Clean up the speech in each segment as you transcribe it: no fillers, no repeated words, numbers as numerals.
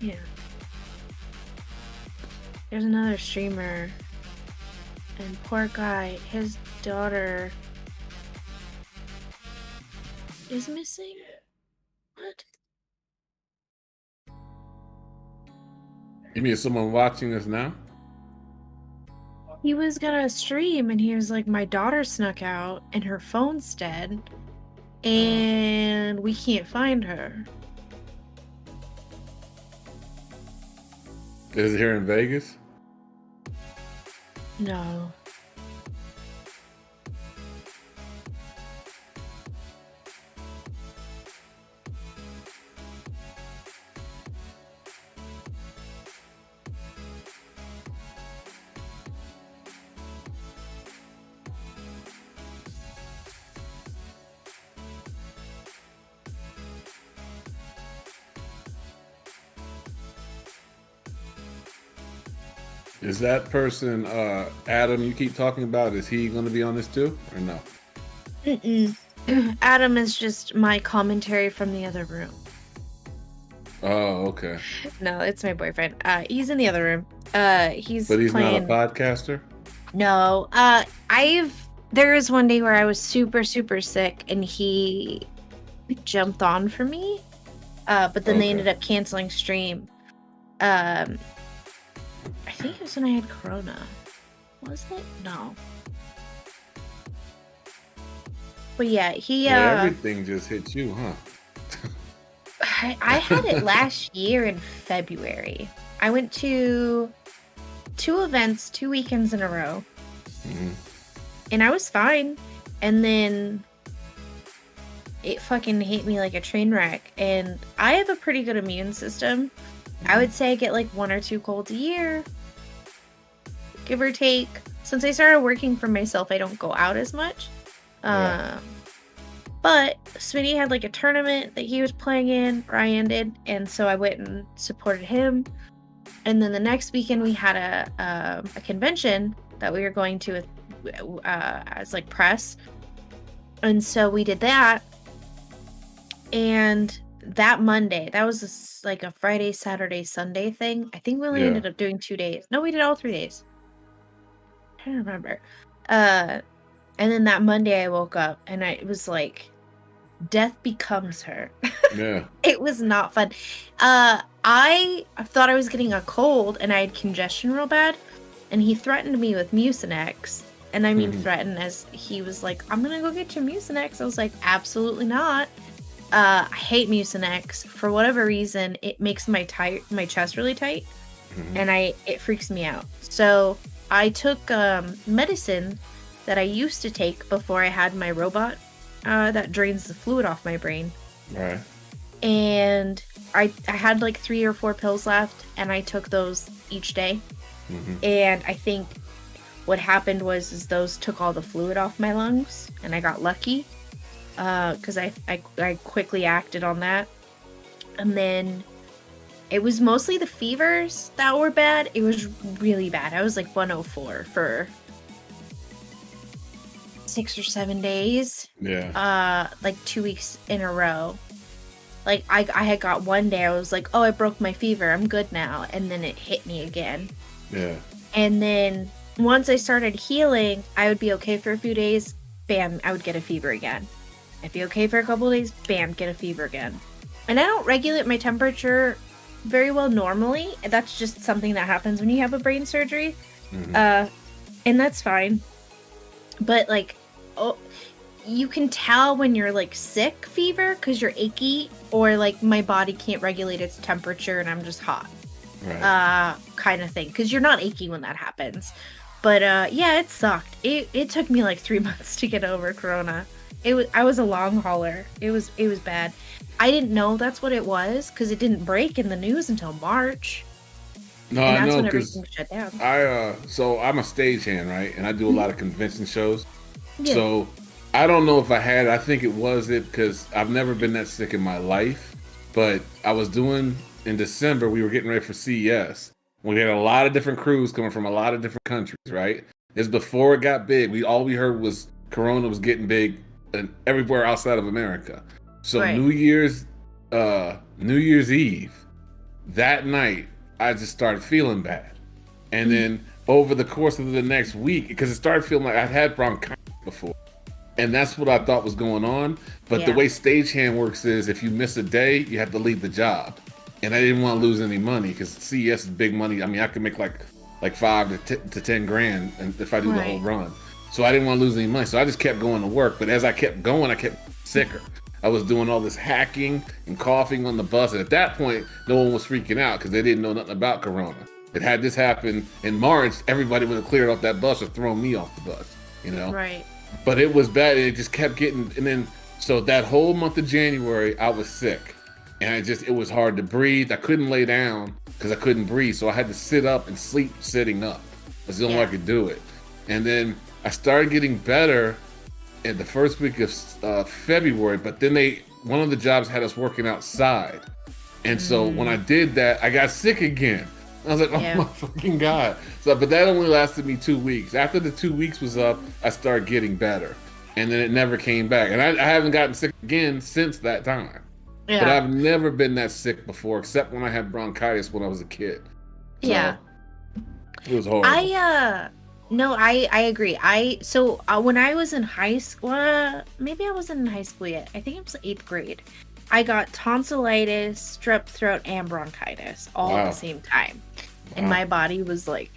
Yeah. There's another streamer, and poor guy, his daughter is missing? What? You mean someone watching us now? He was gonna stream, and he was like, my daughter snuck out, and her phone's dead, and we can't find her. Is it here in Vegas? No. Is that person Adam you keep talking about? Is he going to be on this too, or no? Mm-mm. Adam is just my commentary from the other room. Oh, okay. No, it's my boyfriend. He's in the other room. But he's playing... not a podcaster? No. There was one day where I was super, super sick, and he jumped on for me. But then they ended up canceling stream. I think it was when I had Corona. Was it? No. But yeah, he everything just hit you, huh? I had it last year in February. I went to 2 events, 2 weekends in a row. Mm-hmm. And I was fine. And then it fucking hit me like a train wreck. And I have a pretty good immune system. Mm-hmm. I would say I get like 1 or 2 colds a year, give or take. Since I started working for myself, I don't go out as much. But Smitty had like a tournament that he was playing in, Ryan did, and so I went and supported him. And then the next weekend we had a convention that we were going to as like press, and so we did that. And that Monday, that was like a Friday, Saturday, Sunday thing. I think we only ended up doing 2 days. No, we did all 3 days. I don't remember. Uh, and then that Monday I woke up and it was like, death becomes her. Yeah. It was not fun. I thought I was getting a cold and I had congestion real bad, and he threatened me with Mucinex. And I mean threatened as he was like, I'm gonna go get your Mucinex. I was like, absolutely not. I hate Mucinex. For whatever reason, it makes my chest really tight, and it freaks me out. So I took medicine that I used to take before I had my robot that drains the fluid off my brain. Right. And I had like 3 or 4 pills left, and I took those each day. And I think what happened was those took all the fluid off my lungs, and I got lucky because I quickly acted on that. And then it was mostly the fevers that were bad. It was really bad. I was like 104 for 6 or 7 days. Yeah. Like 2 weeks in a row. Like I had got one day I was like, oh, I broke my fever, I'm good now. And then it hit me again. Yeah. And then once I started healing, I would be okay for a few days. Bam, I would get a fever again. I'd be okay for a couple of days. Bam, get a fever again. And I don't regulate my temperature very well normally. That's just something that happens when you have a brain surgery. And that's fine. But like, oh, you can tell when you're like sick fever because you're achy, or like my body can't regulate its temperature and I'm just hot. Right. Kind of thing. Because you're not achy when that happens. But yeah, it sucked. It took me like 3 months to get over Corona. I was a long hauler. It was bad. I didn't know that's what it was because it didn't break in the news until March. No, and I that's know when because everything shut down. So I'm a stagehand, right? And I do a lot of convention shows. Yeah. So I don't know if I had. I think it was it because I've never been that sick in my life. But I was doing in December. We were getting ready for CES. We had a lot of different crews coming from a lot of different countries, right? It's before it got big. All we heard was Corona was getting big and everywhere outside of America. So Right. New Year's Eve, that night, I just started feeling bad. And then over the course of the next week, because it started feeling like I'd had bronchitis before. And that's what I thought was going on. But the way stagehand works is if you miss a day, you have to leave the job. And I didn't want to lose any money because CES is big money. I mean, I could make like 5 to 10 grand if I do the whole run. So I didn't want to lose any money. So I just kept going to work. But as I kept going, I kept sicker. I was doing all this hacking and coughing on the bus. And at that point, no one was freaking out because they didn't know nothing about Corona. If had this happened in March, everybody would have cleared off that bus or thrown me off the bus, you know? Right. But it was bad. It just kept getting, and then, so that whole month of January, I was sick. And it was hard to breathe. I couldn't lay down because I couldn't breathe. So I had to sit up and sleep sitting up. That's the only way I could do it. And then I started getting better in the first week of February, but then one of the jobs had us working outside. And so when I did that, I got sick again. I was like, oh my fucking God. So, but that only lasted me 2 weeks. After the 2 weeks was up, I started getting better. And then it never came back. And I haven't gotten sick again since that time. Yeah. But I've never been that sick before, except when I had bronchitis when I was a kid. So, yeah. It was horrible. No, I agree. When I was in high school, maybe I wasn't in high school yet. I think it was 8th grade. I got tonsillitis, strep throat, and bronchitis all at the same time. And my body was like,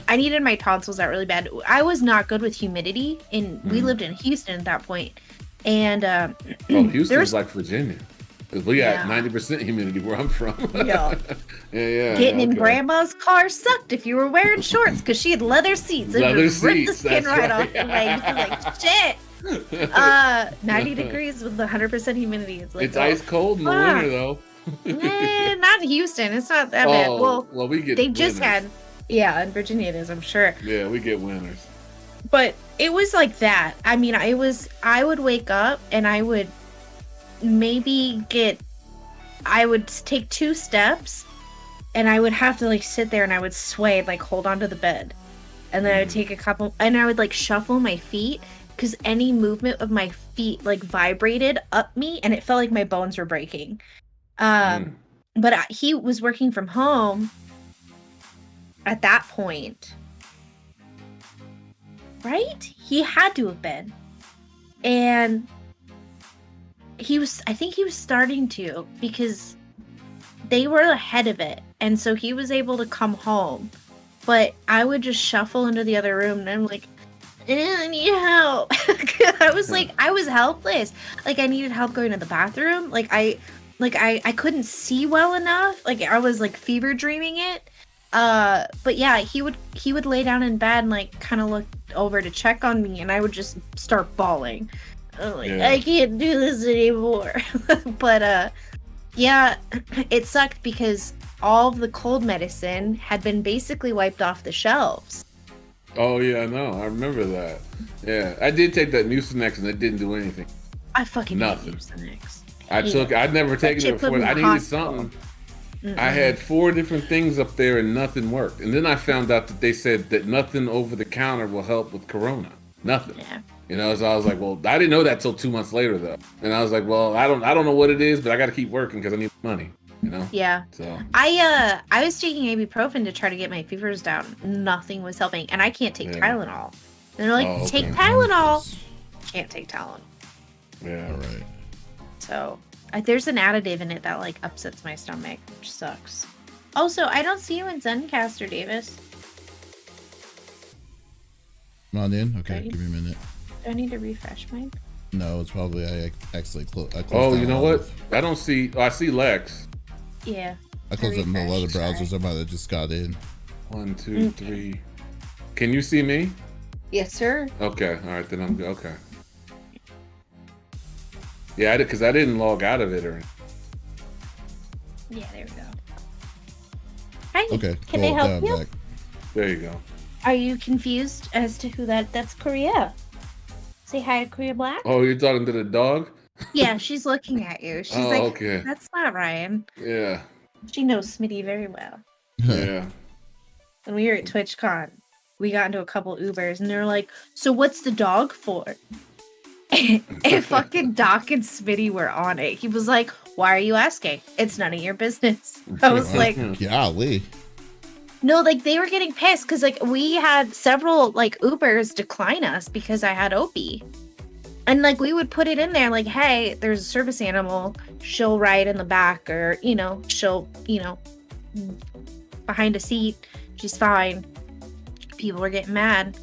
I needed my tonsils out really bad. I was not good with humidity, and we lived in Houston at that point. And Houston's like Virginia. Because we got 90% humidity where I'm from. Yeah. Getting in grandma's car sucked if you were wearing shorts because she had leather seats. It would rip the skin right off your legs. Like, shit. 90 degrees with 100% humidity. It's like, it's ice cold in the winter, though. Not in Houston. It's not that bad. Well, we get they winters. just had, in Virginia it is, I'm sure. Yeah, we get winters. But it was like that. I mean, I would wake up and I would I would take 2 steps and I would have to like sit there and I would sway and like hold onto the bed. And then I would take a couple and I would like shuffle my feet because any movement of my feet like vibrated up me and it felt like my bones were breaking. But he was working from home at that point. Right? He had to have been. And I think he was starting to, because they were ahead of it. And so he was able to come home. But I would just shuffle into the other room and I'm like, I need help. I was like, I was helpless. Like, I needed help going to the bathroom. I couldn't see well enough. Like, I was like fever dreaming it. But yeah, he would lay down in bed and like kind of look over to check on me, and I would just start bawling. I'm like, I can't do this anymore. But yeah, it sucked because all of the cold medicine had been basically wiped off the shelves. Oh yeah, I know. I remember that. Yeah, I did take that Mucinex and it didn't do anything. I fucking nothing. hate Mucinex. I'd never taken it before. I needed something. I had 4 different things up there and nothing worked. And then I found out that they said that nothing over the counter will help with Corona. Nothing. Yeah. You know, so I was like, well, I didn't know that till 2 months later though. And I was like, well, I don't know what it is, but I got to keep working because I need money. You know? Yeah. So I was taking ibuprofen to try to get my fevers down. Nothing was helping, and I can't take Tylenol. And they're like, take Tylenol. Can't take Tylenol. Yeah. All right. So there's an additive in it that like upsets my stomach, which sucks. Also, I don't see you in Zencastr, Davis. Come on in. Okay, give me a minute. Do I need to refresh mine? No, it's probably I actually closed. Oh, you know what? I don't see. Oh, I see Lex. Yeah. I closed up no other browsers. I might have just got in. 1, 2, 3. Can you see me? Yes, sir. Okay. All right, then I'm good. Okay. Yeah, because I didn't log out of it or anything. Yeah, there we go. Hi. Okay. Can I help you? Back. There you go. Are you confused as to who that's Korea? Say hi to Korea Black. Oh, you're talking to the dog? Yeah, she's looking at you. She's like, okay. That's not Ryan. Yeah. She knows Smitty very well. Yeah. When we were at TwitchCon, we got into a couple Ubers, and they were like, so what's the dog for? And fucking Doc and Smitty were on it. He was like, why are you asking? It's none of your business. I was like, golly. No, like they were getting pissed because like we had several like Ubers decline us because I had Opie. And like we would put it in there like, hey, there's a service animal. She'll ride in the back, or, you know, she'll, you know, behind a seat. She's fine. People are getting mad.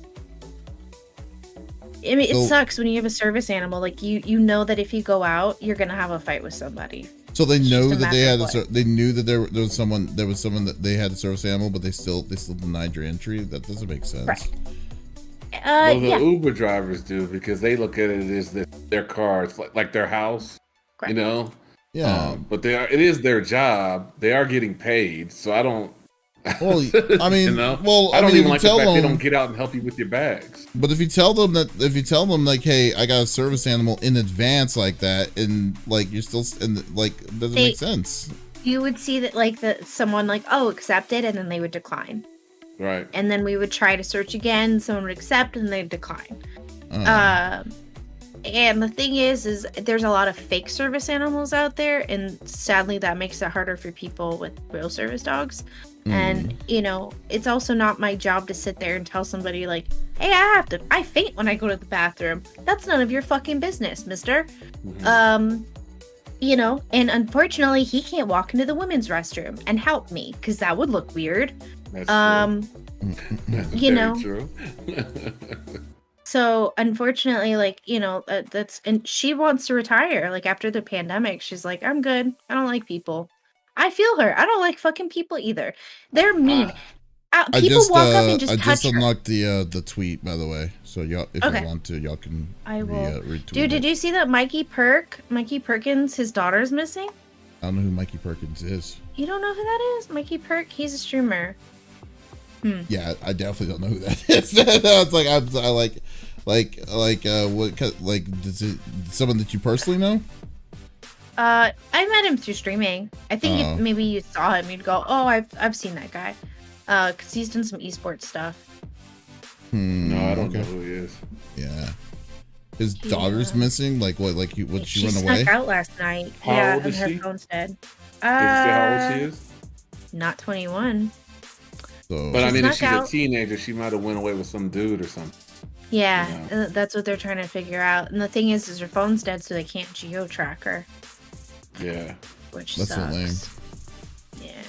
I mean, it sucks when you have a service animal. Like you know that if you go out, you're gonna have a fight with somebody. So they know that they had they knew that there was someone that they had a service animal, but they still denied your entry. That doesn't make sense. Right. Well, the Uber drivers do, because they look at it as their car. It's like their house, you know. Yeah. But it is their job. They are getting paid, so I don't. Well, I mean, you know? well, I don't even like the fact them, they don't get out and help you with your bags. But if you tell them like, hey, I got a service animal in advance like that, and like you're still, and like doesn't make sense. You would see that like someone like, oh, accepted, and then they would decline. Right. And then we would try to search again. Someone would accept, and they'd decline. And the thing is there's a lot of fake service animals out there, and sadly that makes it harder for people with real service dogs. And, you know, it's also not my job to sit there and tell somebody like, hey, I faint when I go to the bathroom. That's none of your fucking business, mister. You know, and unfortunately he can't walk into the women's restroom and help me, because that would look weird. That's you know, true. So unfortunately, like, you know, and she wants to retire. Like after the pandemic, she's like, I'm good. I don't like people. I feel her. I don't like fucking people either. They're mean. People walk up and just touch her. I just unlocked the tweet, by the way. So y'all, if you want to, y'all can. I will. Retweet Dude, did you see that Mikey Perkins, his daughter's missing? I don't know who Mikey Perkins is. You don't know who that is? Mikey Perk? He's a streamer. Yeah, I definitely don't know who that is. It's like what? Is it someone that you personally know? I met him through streaming. I think if maybe you saw him, you'd go, "Oh, I've seen that guy," because he's done some esports stuff. No, I don't know who he is. Yeah, his daughter's missing. Like what? Like she run away? She snuck out last night. How old is and she? her phone's dead. Did you say how old she is? Not 21. So, but I mean, if she's a teenager, she might have went away with some dude or something. Yeah, Yeah. that's what they're trying to figure out. And the thing is her phone's dead, so they can't geo-track her. Yeah. Which That's sucks. so lame. Yeah.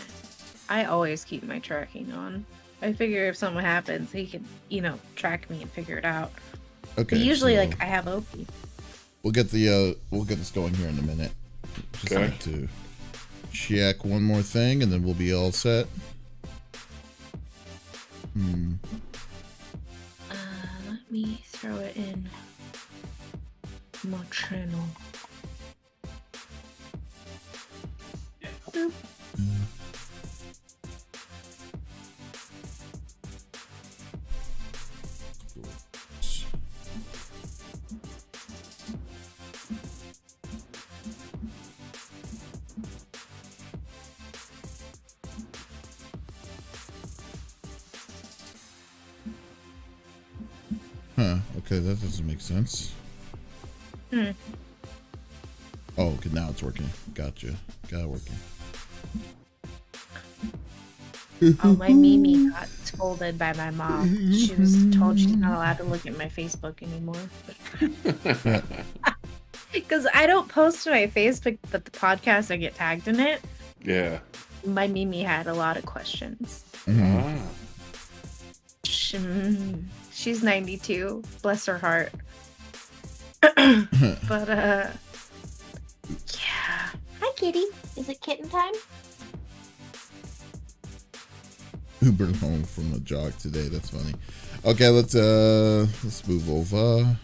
I always keep my tracking on. I figure if something happens, he can, track me and figure it out. Okay. But usually, so I have OP. we'll get this going here in a minute. Just Okay. need to check one more thing, and then we'll be all set. Let me throw it in my channel. Boop. Huh. Okay, that doesn't make sense. Hmm. Oh, okay, now it's working. Gotcha. Got it working. Oh, my Mimi got scolded by my mom. She was told she's not allowed to look at my Facebook anymore. Because I don't post to my Facebook, but the podcast, I get tagged in it. Yeah. My Mimi had a lot of questions. Mhm. Ah. She's 92. Bless her heart. But, yeah. Hi, kitty. Is it kitten time? Ubered home from a jog today. That's funny. Okay, let's move over.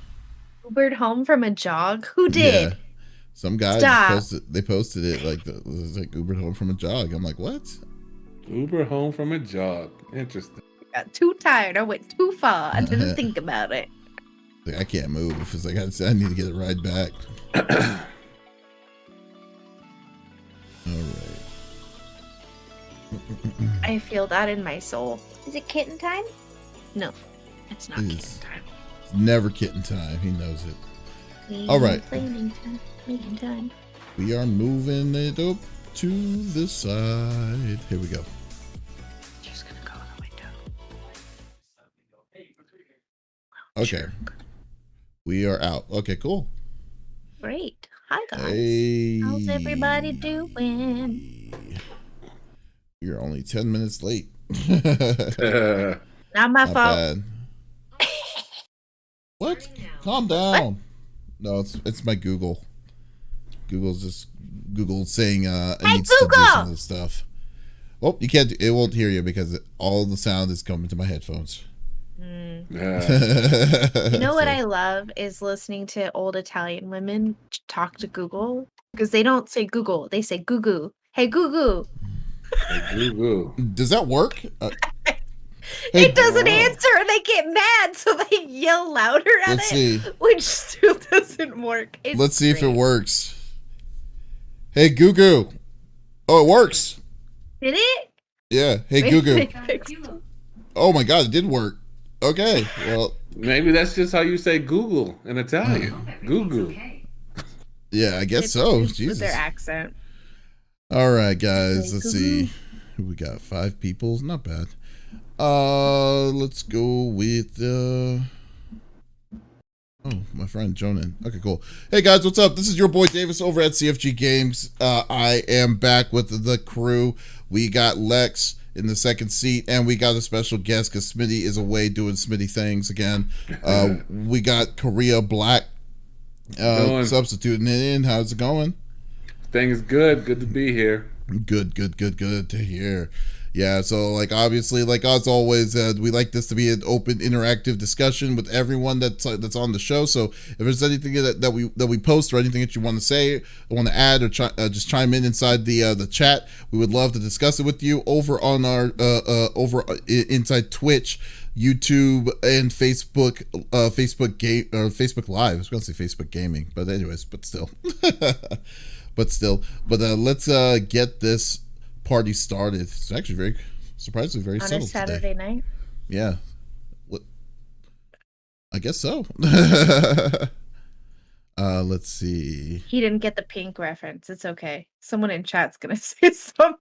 Ubered home from a jog? Who did? Yeah. Some guy just posted it like it was like Ubered home from a jog. I'm like, what? Uber home from a jog. Interesting. I got too tired. I went too far. I didn't think about it. Like, I can't move. It's like I need to get a ride back. All right. I feel that in my soul. Is it kitten time? No, it's not It kitten is. time. It's never kitten time. He knows it. We All right. Planning time. Making time. We are moving it up to the side. Here we go. Just gonna go out the window. Okay. We are out. Okay, cool. Great. Hi guys. Hey. How's everybody doing? You're only 10 minutes late. Not my Not fault. bad. What? Calm down. No, it's my Google. Google's saying it Hey, needs to do Google! some of the stuff. Oh, you can't. It won't hear you because all the sound is coming to my headphones. You know what I love is listening to old Italian women talk to Google because they don't say Google, they say Goo Goo. Hey Goo Goo. Does that work? It doesn't answer and they get mad, so they yell louder at Let's see. which still doesn't work. Let's see if it works. Hey, Goo Goo. Oh, it works. Did it? Yeah. Hey, Maybe Goo Goo. they fixed it. Oh my God, it did work. Okay. Well, maybe that's just how you say Google in Italian. Google. yeah, I guess so. With Jesus. their accent. All right, guys. Hey, Let's Goo see. We got 5 people. Not bad. Let's go with oh, my friend Jonan. Okay, cool. Hey guys, what's up? This is your boy Davis over at CFG Games. I am back with the crew. We got Lex in the second seat, and we got a special guest because Smitty is away doing Smitty things again. We got Korea Black substituting it in. How's it going? Things good. Good to be here. Good to hear. Yeah, so like obviously, like as always, we like this to be an open, interactive discussion with everyone that's on the show. So if there's anything that we post or anything that you want to say, or want to add, or just chime in inside the chat, we would love to discuss it with you over on our inside Twitch, YouTube, and Facebook, Facebook Live. I was going to say Facebook Gaming, but anyways, but still, let's get this party started. It's actually surprisingly very On a settled Saturday today. night? Yeah. I guess so. Let's see. He didn't get the pink reference. It's okay. Someone in chat's gonna say something.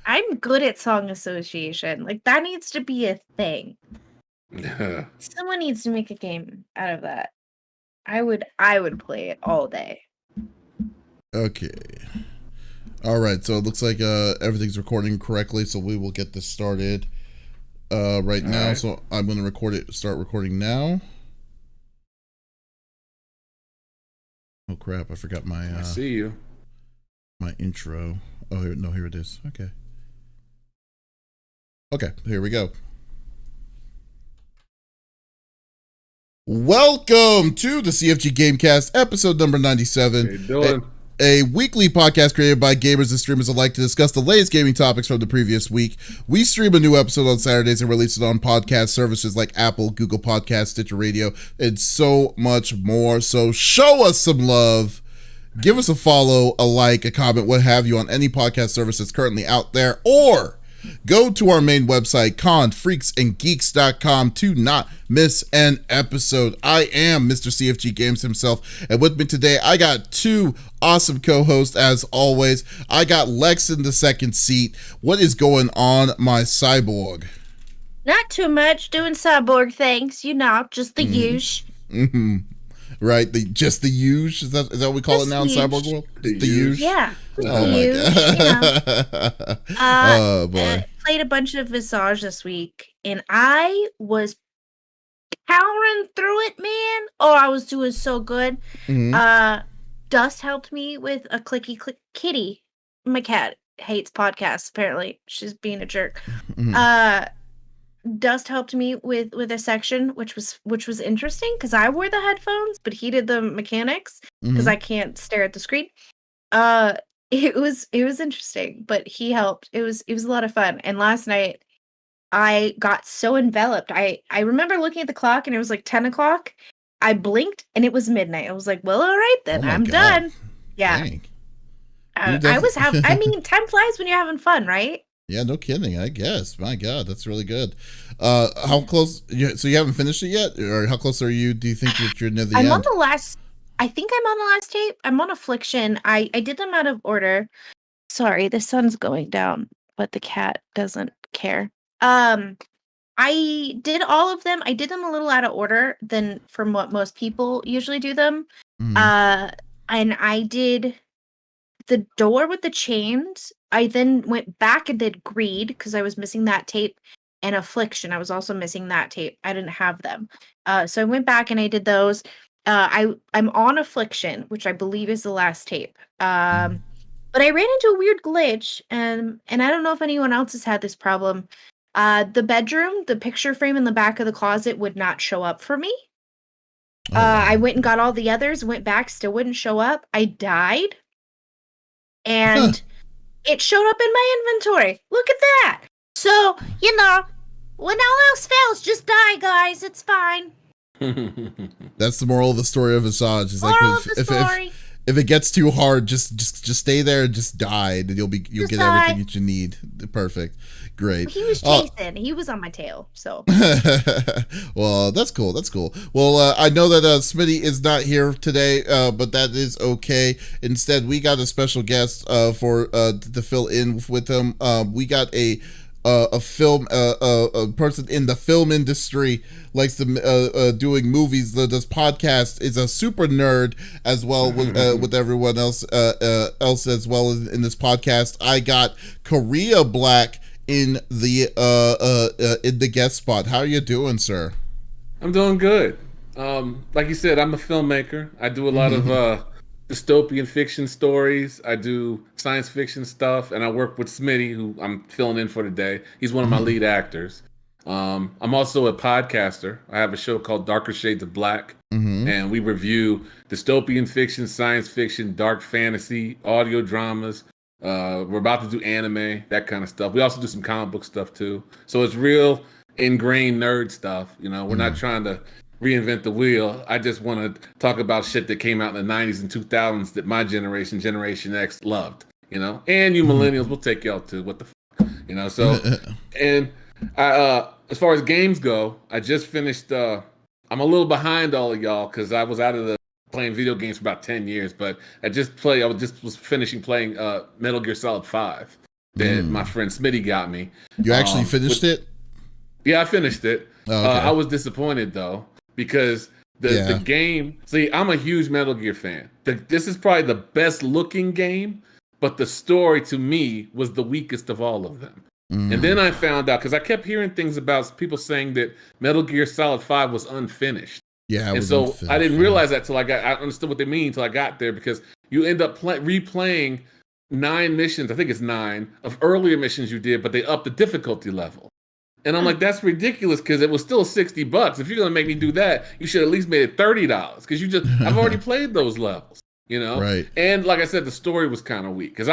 I'm good at song association. Like, that needs to be a thing. Someone needs to make a game out of that. I would play it all day. Okay. All right, so it looks like everything's recording correctly, so we will get this started right now. Right. So I'm going to start recording now. Oh crap, I forgot my I see you. My intro. Oh, here it is. Okay, here we go. Welcome to the CFG Gamecast, episode number 97. How you doing? A weekly podcast created by gamers and streamers alike to discuss the latest gaming topics from the previous week. We stream a new episode on Saturdays and release it on podcast services like Apple, Google Podcasts, Stitcher Radio, and so much more. So show us some love. Give us a follow, a like, a comment, what have you on any podcast service that's currently out there, or go to our main website, confreaksandgeeks.com, to not miss an episode. I am Mr. CFG Games himself, and with me today, I got two awesome co-hosts as always. I got Lex in the second seat. What is going on, my cyborg? Not too much, doing cyborg things, just the usual. Mm-hmm. Right, just the huge. Is that what we call it now in cyborg world? The huge. Yeah. Oh my god. Oh boy. Played a bunch of Visage this week, and I was powering through it, man. Oh, I was doing so good. Mm-hmm. Dust helped me with a clicky click kitty. My cat hates podcasts. Apparently, she's being a jerk. Mm-hmm. Dust helped me with a section which was interesting because I wore the headphones, but he did the mechanics because I can't stare at the screen. It was interesting, but he helped. It was a lot of fun. And last night I got so enveloped. I remember looking at the clock and it was like 10 o'clock. I blinked and it was midnight. I was like, well, all right then, I'm done. Yeah. I mean, time flies when you're having fun, right? Yeah, no kidding. I guess. My God, that's really good. How close? So you haven't finished it yet, or how close are you? Do you think that you're near the end? I think I'm on the last tape. I'm on Affliction. I did them out of order. Sorry, the sun's going down, but the cat doesn't care. I did all of them. I did them a little out of order than from what most people usually do them. Mm-hmm. And I did the door with the chains. I then went back and did Greed because I was missing that tape, and Affliction. I was also missing that tape. I didn't have them. So I went back and I did those. I'm on Affliction, which I believe is the last tape. But I ran into a weird glitch, and I don't know if anyone else has had this problem. The bedroom, the picture frame in the back of the closet would not show up for me. I went and got all the others, went back, still wouldn't show up. I died. And it showed up in my inventory. Look at that. So, when all else fails, just die, guys. It's fine. That's the moral of the story of Visage. Is like if it gets too hard, just stay there and just die, and you'll get everything that you need. Perfect. Great. He was chasing. He was on my tail. So. Well, that's cool. Well, I know that Smitty is not here today, but that is okay. Instead, we got a special guest to fill in with him. We got a person in the film industry, likes to doing movies, does podcasts, is a super nerd as well with everyone else as well in this podcast. I got Korea Black in the guest spot. How are you doing, sir? I'm doing good. Like you said, I'm a filmmaker. I do a lot of dystopian fiction stories. I do science fiction stuff, and I work with Smitty, who I'm filling in for today. He's one of my lead actors. I'm also a podcaster. I have a show called Darker Shades of Black, and we review dystopian fiction, science fiction, dark fantasy, audio dramas. We're about to do anime, that kind of stuff. We also do some comic book stuff too. So it's real ingrained nerd stuff. We're not trying to reinvent the wheel. I just want to talk about shit that came out in the 90s and 2000s that my generation, Generation X, loved. And you millennials, we'll take y'all to what the fuck, So, and as far as games go, I just finished. I'm a little behind all of y'all because I was out of the playing video games for about 10 years, but I was finishing playing Metal Gear Solid 5 that my friend Smitty got me. You actually finished it? Yeah, I finished it. Oh, okay. I was disappointed though because the game. See, I'm a huge Metal Gear fan. This is probably the best looking game, but the story to me was the weakest of all of them. And then I found out because I kept hearing things about people saying that Metal Gear Solid 5 was unfinished. Yeah, and so I didn't realize that till I understood what they mean till I got there because you end up replaying 9 missions. I think it's 9 of earlier missions you did, but they upped the difficulty level. And I'm like, that's ridiculous because it was still $60. If you're gonna make me do that, you should at least made it $30 because I've already played those levels, you know. Right. And like I said, the story was kind of weak because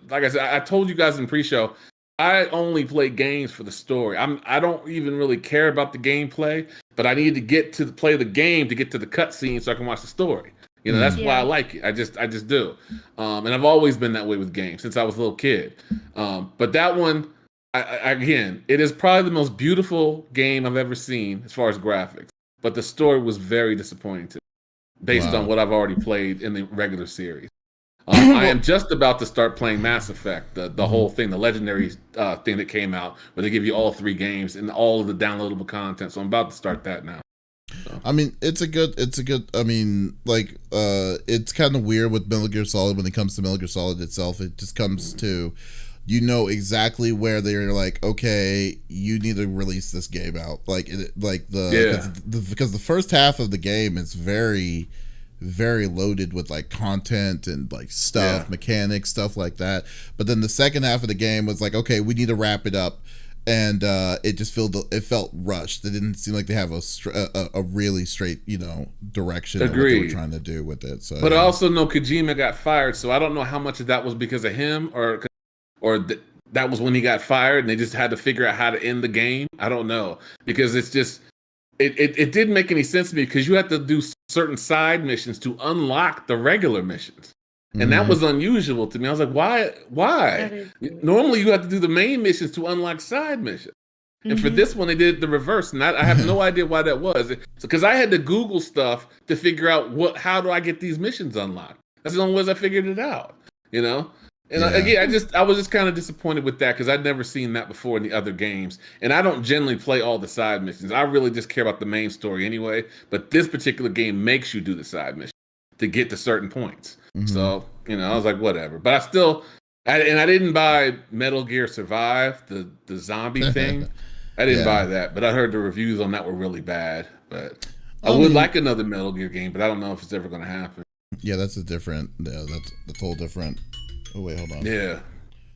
like I said, I told you guys in pre-show. I only play games for the story. I don't even really care about the gameplay, but I need to get to play the game to get to the cutscene so I can watch the story. You know, that's why I like it. I just do. And I've always been that way with games since I was a little kid. But that one, again, it is probably the most beautiful game I've ever seen as far as graphics. But the story was very disappointing to me based on what I've already played in the regular series. I am just about to start playing Mass Effect, the whole thing, the legendary thing that came out, where they give you all 3 games and all of the downloadable content. So I'm about to start that now. So. I mean, it's a good. I mean, like, it's kind of weird with Metal Gear Solid when it comes to Metal Gear Solid itself. It just comes to, you know exactly where they're like, okay, you need to release this game out, because the first half of the game is very loaded with like content and like stuff, mechanics, stuff like that. But then the second half of the game was like, okay, we need to wrap it up, and it just felt rushed. It didn't seem like they have a really straight, direction of what they were trying to do with it. So, but I also know Kojima got fired, so I don't know how much of that was because of him or that was when he got fired and they just had to figure out how to end the game. I don't know because it's just. It didn't make any sense to me because you have to do certain side missions to unlock the regular missions. And that was unusual to me. I was like, why? Normally you have to do the main missions to unlock side missions. And for this one, they did the reverse. And I have no idea why that was. Because I had to Google stuff to figure out how do I get these missions unlocked. That's the only way I figured it out, you know? And again, I was just kind of disappointed with that because I'd never seen that before in the other games. And I don't generally play all the side missions. I really just care about the main story anyway. But this particular game makes you do the side mission to get to certain points. So, I was like, whatever. But I didn't buy Metal Gear Survive, the zombie thing. I didn't buy that. But I heard the reviews on that were really bad. But I would like another Metal Gear game, but I don't know if it's ever going to happen. Yeah, that's that's a whole different. Oh wait, hold on. Yeah,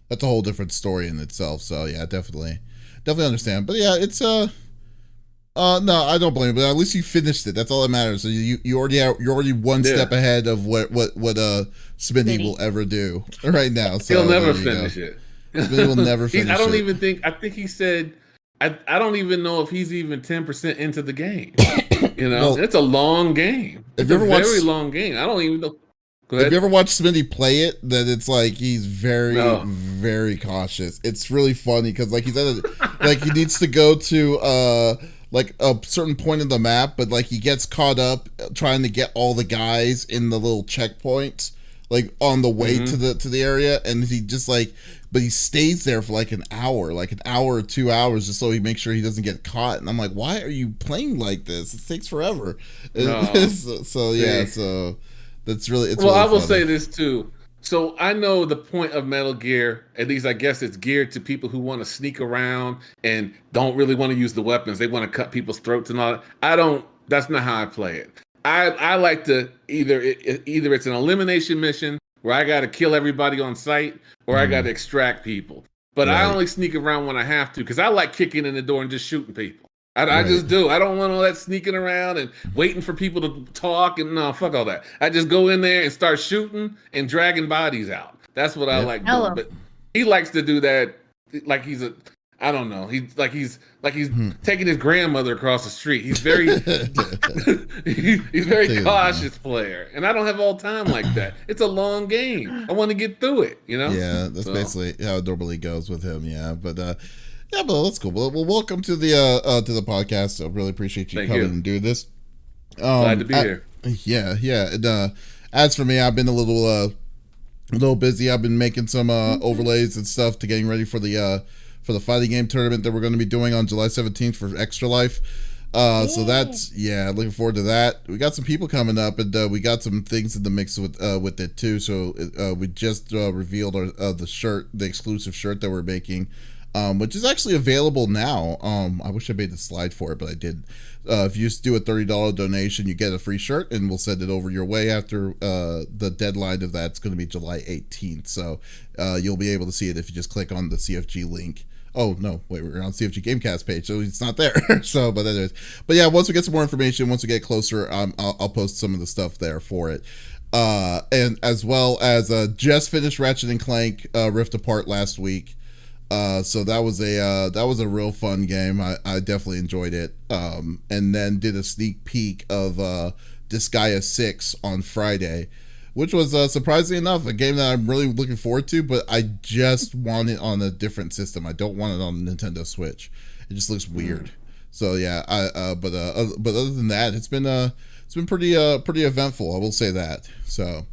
that's a whole different story in itself. So yeah, definitely understand. But yeah, it's no, I don't blame you. But at least you finished it. That's all that matters. So you're already one step ahead of what Smitty will ever do right now. So he'll never finish it. Smitty will never finish it. I don't even think. I think he said. I don't even know if he's even 10% into the game. Well, it's a long game. It's a very long game. I don't even know. If you ever watch Smitty play it, then it's like he's very, very cautious. It's really funny because like he's at like he needs to go to like a certain point of the map, but like he gets caught up trying to get all the guys in the little checkpoints like on the way to the area, and he just but he stays there for like an hour or 2 hours just so he makes sure he doesn't get caught. And I'm like, why are you playing like this? It takes forever. So that's really it's really I will funny. say this too. So I know the point of Metal Gear, at least I guess it's geared to people who want to sneak around and don't really want to use the weapons. They want to cut people's throats and all that. That's not how I play it. I like to either it's an elimination mission where I got to kill everybody on sight or I got to extract people. But I only sneak around when I have to because I like kicking in the door and just shooting people. I just do. I don't want all that sneaking around and waiting for people to talk and no, fuck all that. I just go in there and start shooting and dragging bodies out. That's what I like doing. But he likes to do that like he's I don't know. He's taking his grandmother across the street. He's very he's very cautious player. And I don't have all time like that. It's a long game. I want to get through it, Yeah, that's basically how it normally goes with him, But but that's cool. Well, welcome to the podcast. I really appreciate you coming and doing this. Glad to be here. Yeah. And, as for me, I've been a little busy. I've been making some overlays and stuff to getting ready for the for the fighting game tournament that we're going to be doing on July 17th for Extra Life. So that's, looking forward to that. We got some people coming up, and we got some things in the mix with it too. So we just revealed the shirt, the exclusive shirt that we're making, which is actually available now. I wish I made the slide for it, but I did. If you just do a $30 donation, you get a free shirt, and we'll send it over your way after the deadline of that's going to be July 18th. So you'll be able to see it if you just click on the CFG link. Oh, no, wait, we're on CFG Gamecast page, so it's not there. But anyways. But yeah, once we get some more information, once we get closer, I'll post some of the stuff there for it. And as well as just finished Ratchet and Clank Rift Apart last week. So that was a real fun game. I definitely enjoyed it. And then did a sneak peek of Disgaea 6 on Friday, which was surprisingly enough a game that I'm really looking forward to, but I just want it on a different system. I don't want it on the Nintendo Switch. It just looks weird. So yeah, but other than that, it's been pretty eventful. I will say that. So.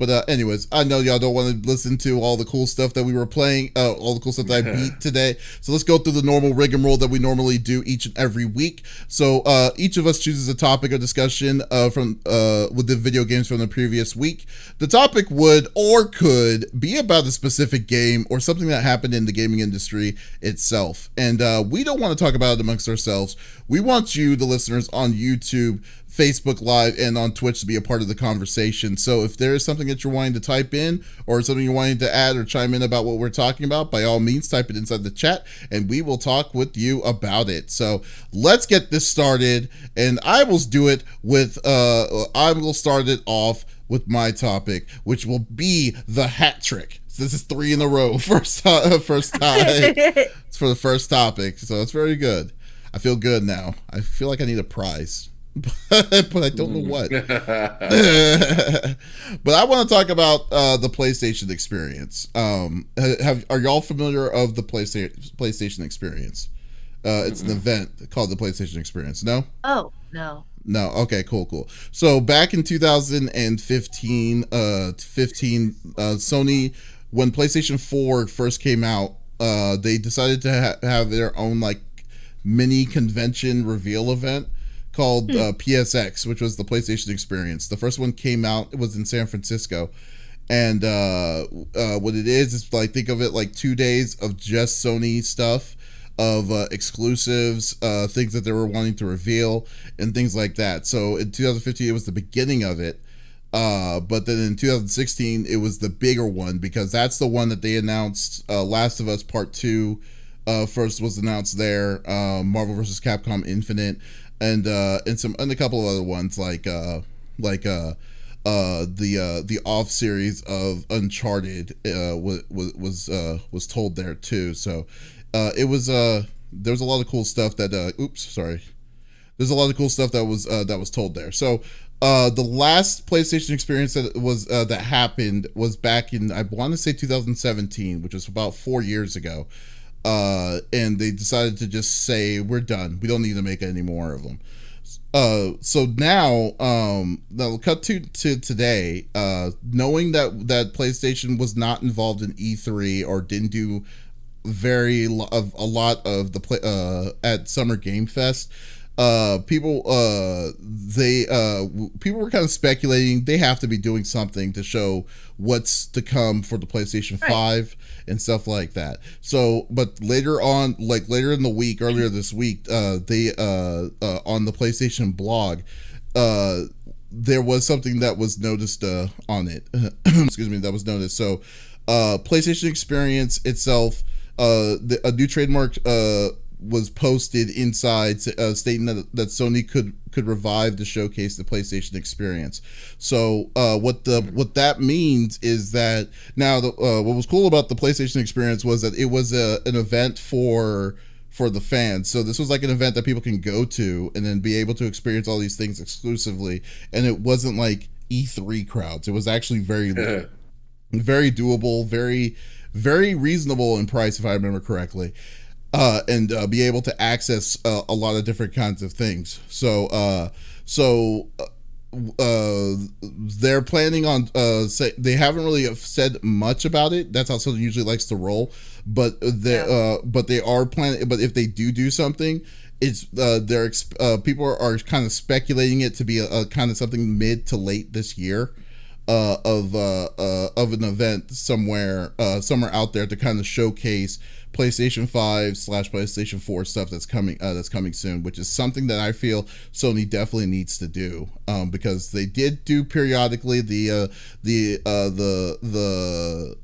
But anyways, I know y'all don't want to listen to all the cool stuff that we were playing, all the cool stuff that I beat today. So let's go through the normal rigmarole that we normally do each and every week. So each of us chooses a topic of discussion from with the video games from the previous week. The topic would or could be about a specific game or something that happened in the gaming industry itself. And we don't want to talk about it amongst ourselves. We want you, the listeners, on YouTube, Facebook Live, and on Twitch to be a part of the conversation. So if there is something that you're wanting to type in or something you're wanting to add or chime in about what we're talking about, by all means, type it inside the chat and we will talk with you about it. So let's get this started, and I will do it with, I will start it off with my topic, which will be the hat trick. So this is 3 in a row. First time. It's for the first topic. So it's very good. I feel good now. I feel like I need a prize. But I don't know what. But I want to talk about the PlayStation experience. Are y'all familiar of the PlayStation experience? It's an event called the PlayStation Experience. No? Oh, no. No. Okay, cool. So back in 2015, Sony, when PlayStation 4 first came out, they decided to have their own like mini convention reveal event called PSX, which was the PlayStation Experience. The first one came out, it was in San Francisco. And what it is like, think of it like 2 days of just Sony stuff, of exclusives, things that they were wanting to reveal, and things like that. So in 2015, it was the beginning of it. But then in 2016, it was the bigger one, because that's the one that they announced. Last of Us Part 2 first was announced there. Marvel vs. Capcom Infinite, and a couple of other ones like the off series of Uncharted was told there too. So it was there was a lot of cool stuff that there's a lot of cool stuff that was told there. So the last PlayStation experience that happened was back in, I want to say 2017, which was about 4 years ago. And they decided to just say, we're done. We don't need to make any more of them. So now we'll cut to today, knowing that PlayStation was not involved in E3 or didn't do a lot of the at Summer Game Fest. People were kind of speculating they have to be doing something to show what's to come for the PlayStation 5 and stuff like that. So, but later in the week, earlier this week, they on the PlayStation blog, there was something that was noticed on it. Excuse me, that was noticed. So, PlayStation Experience itself, a new trademark was posted inside, stating that Sony could revive to showcase the PlayStation Experience. So what that means is that now what was cool about the PlayStation Experience was that it was an event for the fans. So this was like an event that people can go to and then be able to experience all these things exclusively. And it wasn't like E3 crowds. It was actually very very doable, very very reasonable in price, if I remember correctly. And be able to access a lot of different kinds of things. So they're planning on they haven't really said much about it. That's how Sony usually likes to roll, but they are planning. But if they do something, it's people are kind of speculating it to be a kind of something mid to late this year. Of an event somewhere out there to kind of showcase PlayStation 5 / PlayStation 4 stuff that's coming soon, which is something that I feel Sony definitely needs to do, because they did do periodically the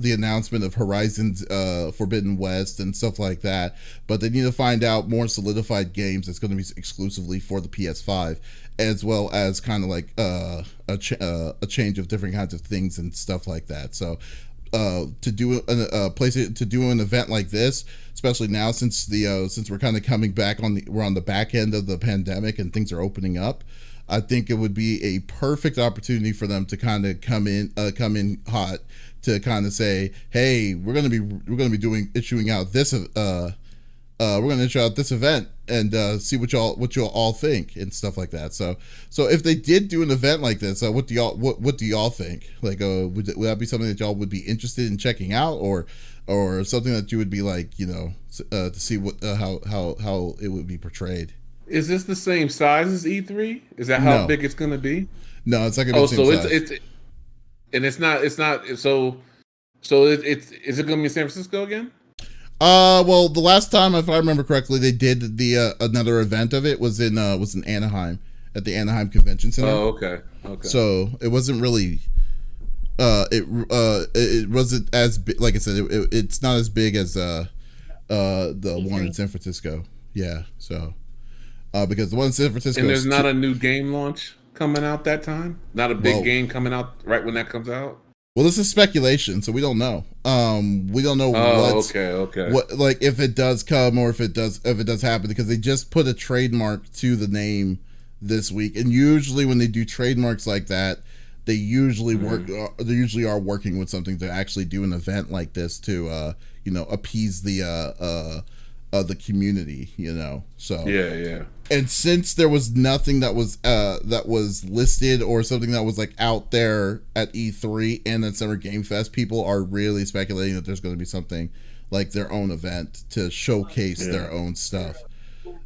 announcement of Horizon's Forbidden West and stuff like that, but they need to find out more solidified games that's going to be exclusively for the PS5, as well as kind of like a change of different kinds of things and stuff like that. So to do an event like this, especially now since we're kind of coming back we're on the back end of the pandemic and things are opening up, I think it would be a perfect opportunity for them to kind of come in hot to kind of say, hey, we're gonna be issuing out this event and see what y'all all think and stuff like that. So if they did do an event like this, what do y'all think? Like, would that be something that y'all would be interested in checking out, or something that you would be like, to see what how it would be portrayed? Is this the same size as E3? Is that how big it's going to be? No, it's not going to be the same size. It's not. So is it going to be in San Francisco again? Well, the last time, if I remember correctly, they did the another event of it was in Anaheim at the Anaheim Convention Center. Oh, okay. So it wasn't really, it wasn't as big. Like I said, it's not as big as the one in San Francisco. Yeah. So, because the one in San Francisco, and there's not a new game launch coming out that time. Not a big game coming out right when that comes out. Well, this is speculation, so we don't know. We don't know what, like, if it does come or if it does happen, because they just put a trademark to the name this week, and usually when they do trademarks like that, they usually are working with something to actually do an event like this to appease the community, So yeah. And since there was nothing that was listed or something that was like out there at E3 and at Summer Game Fest, people are really speculating that there's going to be something like their own event to showcase their own stuff.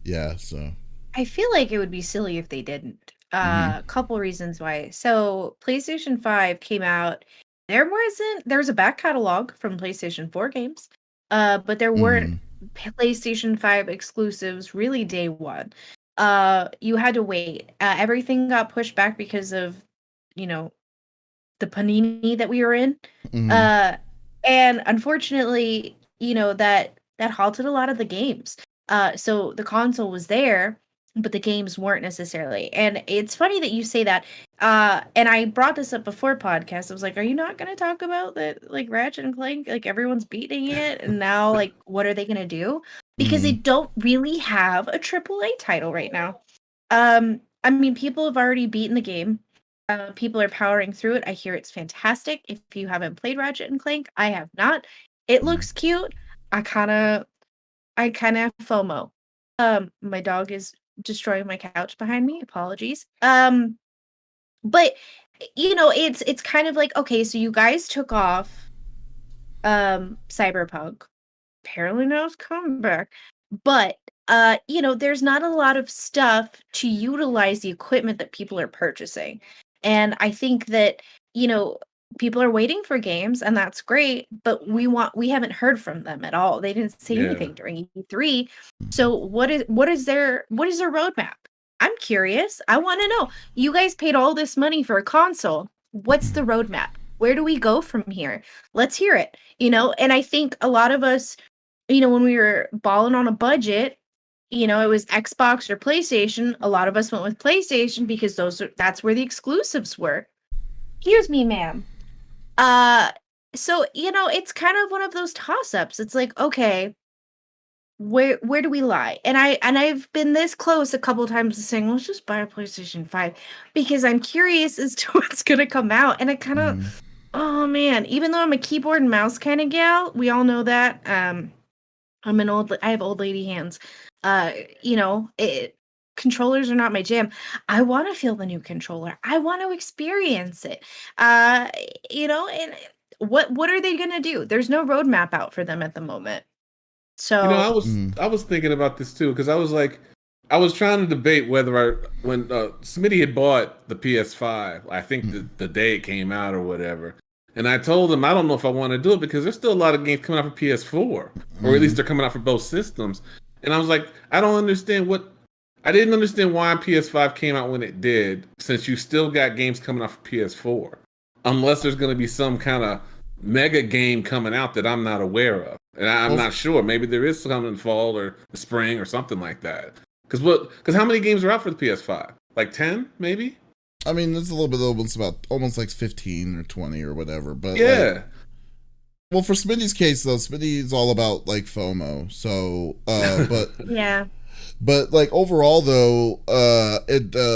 Yeah, so I feel like it would be silly if they didn't. A couple reasons why. So PlayStation 5 came out. There was a back catalog from PlayStation 4 games, but there weren't PlayStation 5 exclusives really day one. You had to wait. Everything got pushed back because of the panini that we were in. And unfortunately, that halted a lot of the games. So the console was there, but the games weren't necessarily. And it's funny that you say that. And I brought this up before podcast. I was like, are you not going to talk about that, like, Ratchet and Clank? Like, everyone's beating it, and now, like, what are they going to do? Because they don't really have a AAA title right now. I mean, people have already beaten the game. People are powering through it. I hear it's fantastic. If you haven't played Ratchet and Clank, I have not. It looks cute. I kind of have FOMO. My dog is destroying my couch behind me. Apologies. But it's kind of like, okay, so you guys took off Cyberpunk. Apparently now it's coming back. But there's not a lot of stuff to utilize the equipment that people are purchasing. And I think that, people are waiting for games, and that's great, but we haven't heard from them at all. They didn't say anything during E3. So what is their roadmap? I'm curious. I want to know. You guys paid all this money for a console. What's the roadmap? Where do we go from here? Let's hear it. And I think a lot of us, when we were balling on a budget, it was Xbox or PlayStation. A lot of us went with PlayStation because that's where the exclusives were. Excuse me, ma'am. So, it's kind of one of those toss-ups. It's like, okay, where do we lie? And I've been this close a couple times to saying, let's just buy a PlayStation 5 because I'm curious as to what's gonna come out. And I kind of, oh man, even though I'm a keyboard and mouse kind of gal, we all know that. I have old lady hands. Controllers are not my jam. I want to feel the new controller. I want to experience it. And what are they going to do? There's no roadmap out for them at the moment. You know, So I was thinking about this too because I was like, I was trying to debate whether when Smitty had bought the PS5, I think the day it came out or whatever, and I told him I don't know if I want to do it because there's still a lot of games coming out for PS4, or at least they're coming out for both systems, and I was like, I didn't understand why PS5 came out when it did, since you still got games coming out for PS4, unless there's going to be some kind of mega game coming out that I'm not aware of. And I'm not sure. Maybe there is some in fall or the spring or something like that. Because how many games are out for the PS5? Like 10, maybe? I mean, it's a little bit almost about almost like 15 or 20 or whatever. But yeah. Like, well, for Smitty's case though, Smitty's all about like FOMO. So, but yeah. But like overall though,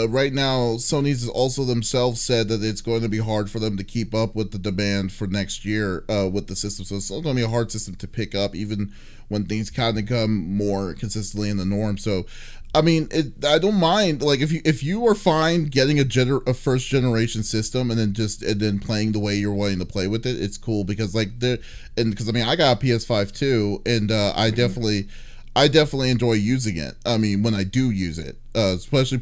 right now Sony's also themselves said that it's going to be hard for them to keep up with the demand for next year with the system. So it's still going to be a hard system to pick up even when things kind of come more consistently in the norm. So I mean, I don't mind like if you are fine getting a first generation system and then playing the way you're wanting to play with it, it's cool because because I mean I got a PS5 too, and I definitely enjoy using it. I mean, when I do use it, especially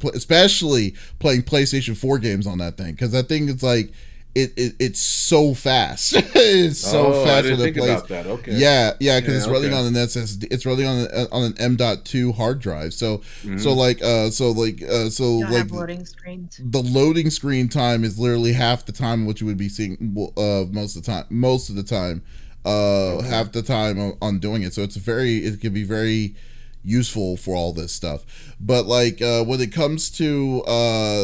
playing PlayStation 4 games on that thing, because that thing is like it's so fast. It's so fast. I didn't think about that. Okay. Yeah, because it's running on an SSD. It's running on an M.2 hard drive. So have loading screens. The loading screen time is literally half the time what you would be seeing most of the time. Half the time on doing it, so it can be very useful for all this stuff. But like when it comes to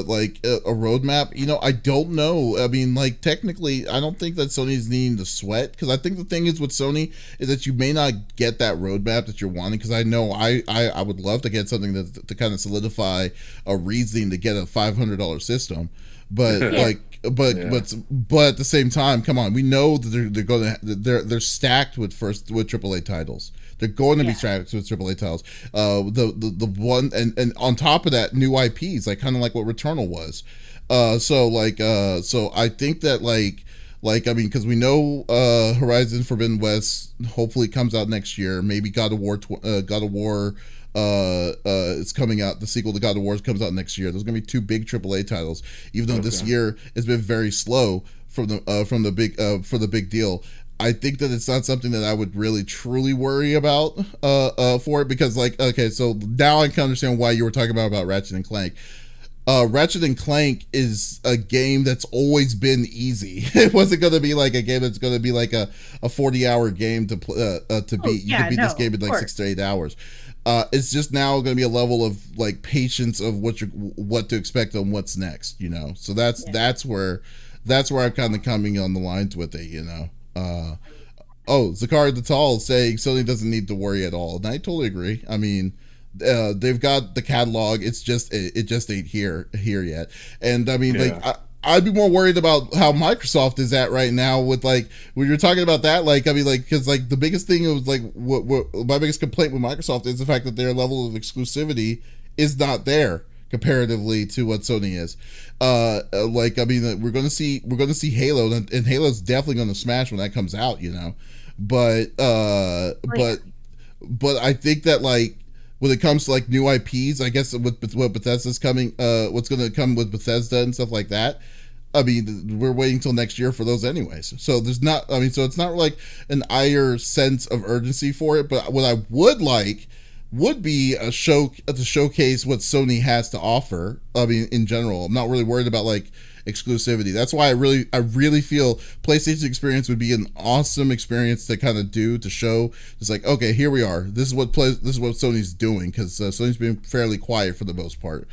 like a roadmap, you know, I don't know. I mean, like technically I don't think that Sony's needing to sweat, because I think the thing is with Sony is that you may not get that roadmap that you're wanting, because I know I would love to get something to kind of solidify a reasoning to get a $500 system, but but at the same time, come on, we know that they're stacked with AAA titles. They're going to be stacked with AAA titles. The one and on top of that, new IPs, like kind of like what Returnal was. So I think that like I mean, because we know Horizon Forbidden West hopefully comes out next year. Maybe God of War it's coming out. The sequel to God of War comes out next year. There's gonna be two big AAA titles, even though this year has been very slow for the big deal. I think that it's not something that I would really truly worry about for it, because like, okay, so now I can understand why you were talking about Ratchet and Clank. Ratchet and Clank is a game that's always been easy. It wasn't going to be like a game that's going to be like a 40-hour game to beat. You could beat this game in like 6 to 8 hours. It's just now going to be a level of like patience of what to expect and what's next, you know. So that's where I'm kind of coming on the lines with it, you know. Zakari the Tall saying Sony doesn't need to worry at all, and I totally agree. I mean, they've got the catalog. It just ain't here yet. And I mean, like I'd be more worried about how Microsoft is at right now with like when you're talking about that. Like I mean, like because like the biggest thing was like what my biggest complaint with Microsoft is the fact that their level of exclusivity is not there comparatively to what Sony is. Like I mean, we're gonna see Halo, and Halo's definitely gonna smash when that comes out, you know. But but I think that like when it comes to like new IPs, I guess with what Bethesda's coming, what's gonna come with Bethesda and stuff like that. I mean, we're waiting till next year for those anyways. So there's not. I mean, so it's not like an higher sense of urgency for it. But what I would like would be to showcase what Sony has to offer. I mean, in general, I'm not really worried about like exclusivity. That's why I really feel PlayStation experience would be an awesome experience to kind of to show. It's like, okay, here we are. This is what Sony's doing, because Sony's been fairly quiet for the most part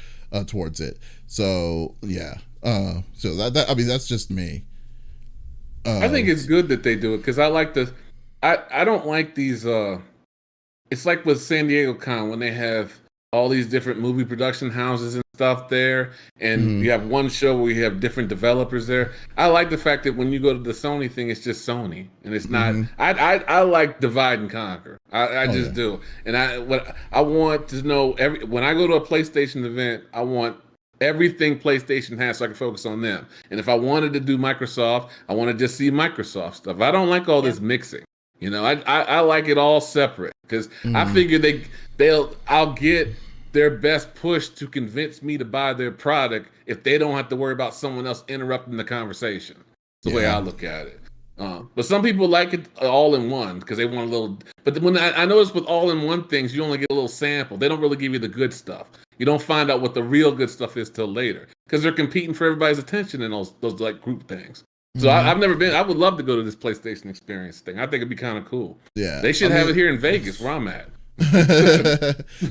towards it. So yeah. So that I mean, that's just me. I think it's good that they do it, because I like I don't like these. It's like with San Diego Con when they have all these different movie production houses and stuff there, and you have one show where you have different developers there. I like the fact that when you go to the Sony thing, it's just Sony, and it's not. I like divide and conquer. I just do, and I want to know when I go to a PlayStation event, I want everything PlayStation has so I can focus on them. And if I wanted to do Microsoft, I want to just see Microsoft stuff. I don't like all this mixing. You know, I like it all separate because I figure I'll get their best push to convince me to buy their product if they don't have to worry about someone else interrupting the conversation. That's the way I look at it. But some people like it all in one because they want a little. But when I notice with all in one things, you only get a little sample. They don't really give you the good stuff. You don't find out what the real good stuff is till later because they're competing for everybody's attention in those like group things. So I've never been. I would love to go to this PlayStation Experience thing. I think it'd be kind of cool. Yeah, they should have it here in Vegas, where I'm at.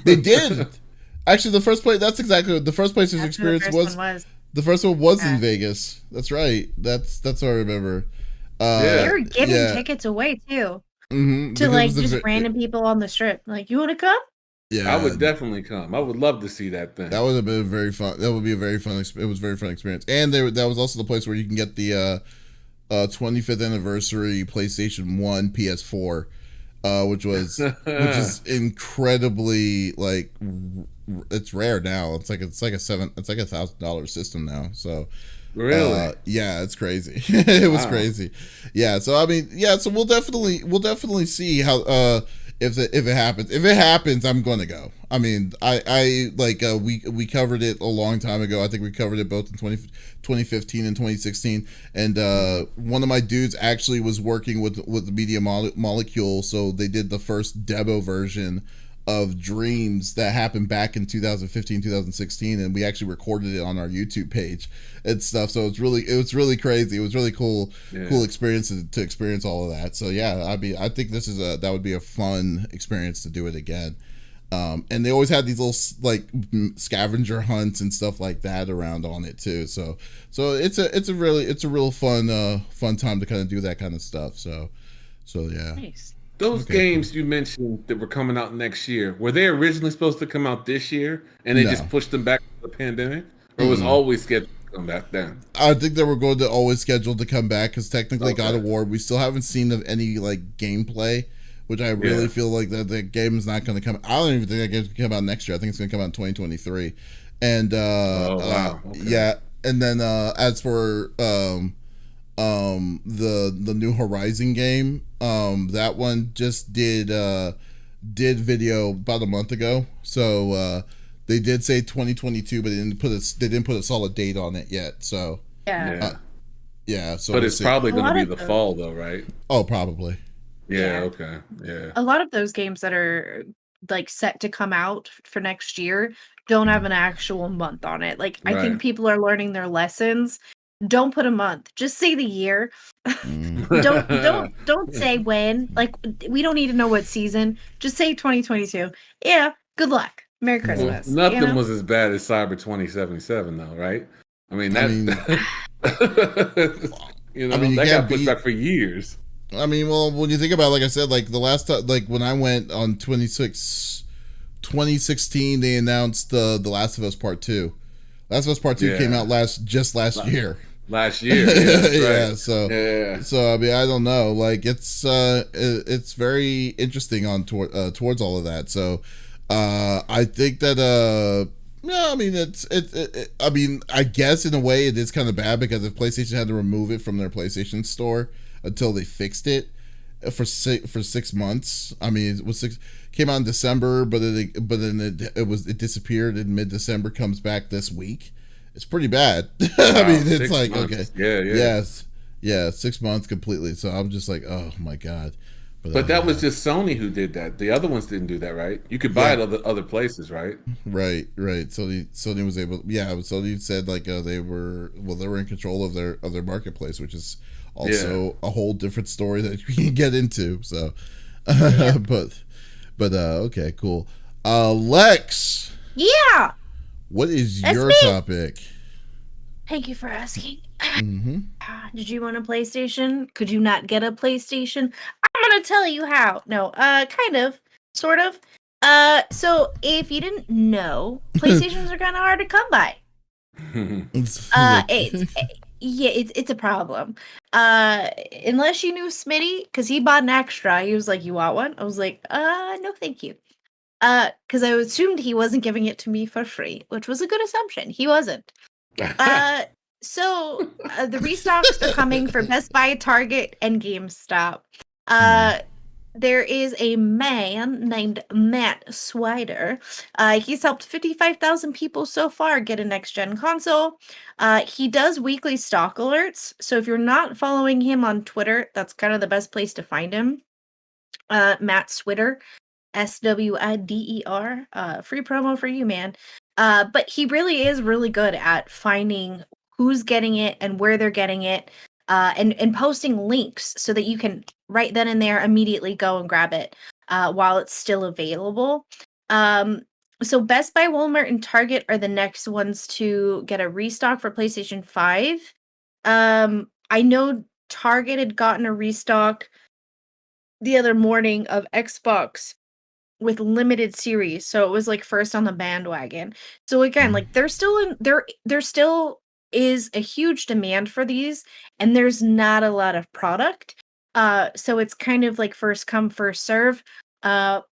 They did. Actually, the first place. That's exactly what the first PlayStation Experience was. The first one was in Vegas. That's right. That's what I remember. They were giving tickets away too to like just random people on the strip. Like, you want to come? Yeah, I would definitely come. I would love to see that thing. That would have been very fun. That would be a very fun. It was a very fun experience. And that was also the place where you can get the 25th anniversary PlayStation 1 PS4, which is incredibly like it's rare now. It's like $1,000 system now. So really, yeah, it's crazy. It was crazy. Yeah. So I mean, yeah. So we'll definitely see how. If it happens. If it happens, I'm gonna go. I mean, I like we covered it a long time ago. I think we covered it both in 2015 and 2016. And one of my dudes actually was working with the Media Molecule, so they did the first demo version of Dreams that happened back in 2015, 2016, and we actually recorded it on our YouTube page and stuff. So it was really crazy. It was really cool experience to experience all of that. So yeah, I think that would be a fun experience to do it again. And they always had these little like scavenger hunts and stuff like that around on it too. So it's a real fun time to kind of do that kind of stuff. So yeah. Nice. Those games you mentioned that were coming out next year, were they originally supposed to come out this year and they just pushed them back to the pandemic? Or was always scheduled to come back then? I think they were going to always scheduled to come back because technically God of War, we still haven't seen any like gameplay, which I really feel like that game is not going to come. I don't even think that game's going to come out next year. I think it's going to come out in 2023. And yeah. And then as for the New Horizon game, that one just did video about a month ago. So they did say 2022, but they didn't put a solid date on it yet. So yeah. So but it's probably going to be the fall though, right? Oh, probably. Yeah. Okay. Yeah. A lot of those games that are like set to come out for next year don't have an actual month on it. Like I think people are learning their lessons. Don't put a month. Just say the year. Don't say when. Like we don't need to know what season. Just say 2022. Yeah. Good luck. Merry Christmas. Well, nothing was as bad as Cyber 2077, though, right? I mean that. That got pushed back for years. I mean, well, when you think about it, like I said, like the last time, like when I went on 2016, they announced the Last of Us Part 2. Last of Us Part 2 came out last year. Last year, right. So I mean, I don't know, like it's very interesting on towards all of that. So I think that I mean I mean, I guess in a way it is kind of bad because if PlayStation had to remove it from their PlayStation store until they fixed it for 6 months. I mean, it came out in December, but then it disappeared in mid-December, comes back this week. It's pretty bad. I mean, it's like months. Okay, yeah, 6 months completely. So I'm just like, oh my god. But that was just Sony who did that. The other ones didn't do that, right? You could buy it other places, right? Right. Sony was able. Yeah, Sony said like they were in control of their marketplace, which is also a whole different story that we can get into. So, but okay, cool. Lex. Yeah. What is your topic? Thank you for asking. Mm-hmm. Did you want a PlayStation? Could you not get a PlayStation? I'm gonna tell you how. No, kind of, sort of. So if you didn't know, PlayStations are kind of hard to come by. It's a problem. Unless you knew Smitty, because he bought an extra. He was like, "You want one?" I was like, no, thank you." Because I assumed he wasn't giving it to me for free, which was a good assumption. He wasn't. So the restocks are coming for Best Buy, Target, and GameStop. there is a man named Matt Swider. He's helped 55,000 people so far get a next-gen console. He does weekly stock alerts, so if you're not following him on Twitter, that's kind of the best place to find him. Matt Swider, Swider, free promo for you, man. But he really is really good at finding who's getting it and where they're getting it, and posting links so that you can right then and there immediately go and grab it while it's still available. So Best Buy, Walmart, and Target are the next ones to get a restock for PlayStation 5. I know Target had gotten a restock the other morning of Xbox with limited series, so it was like first on the bandwagon. So again, like there still is a huge demand for these, and there's not a lot of product. So it's kind of like first come, first serve. And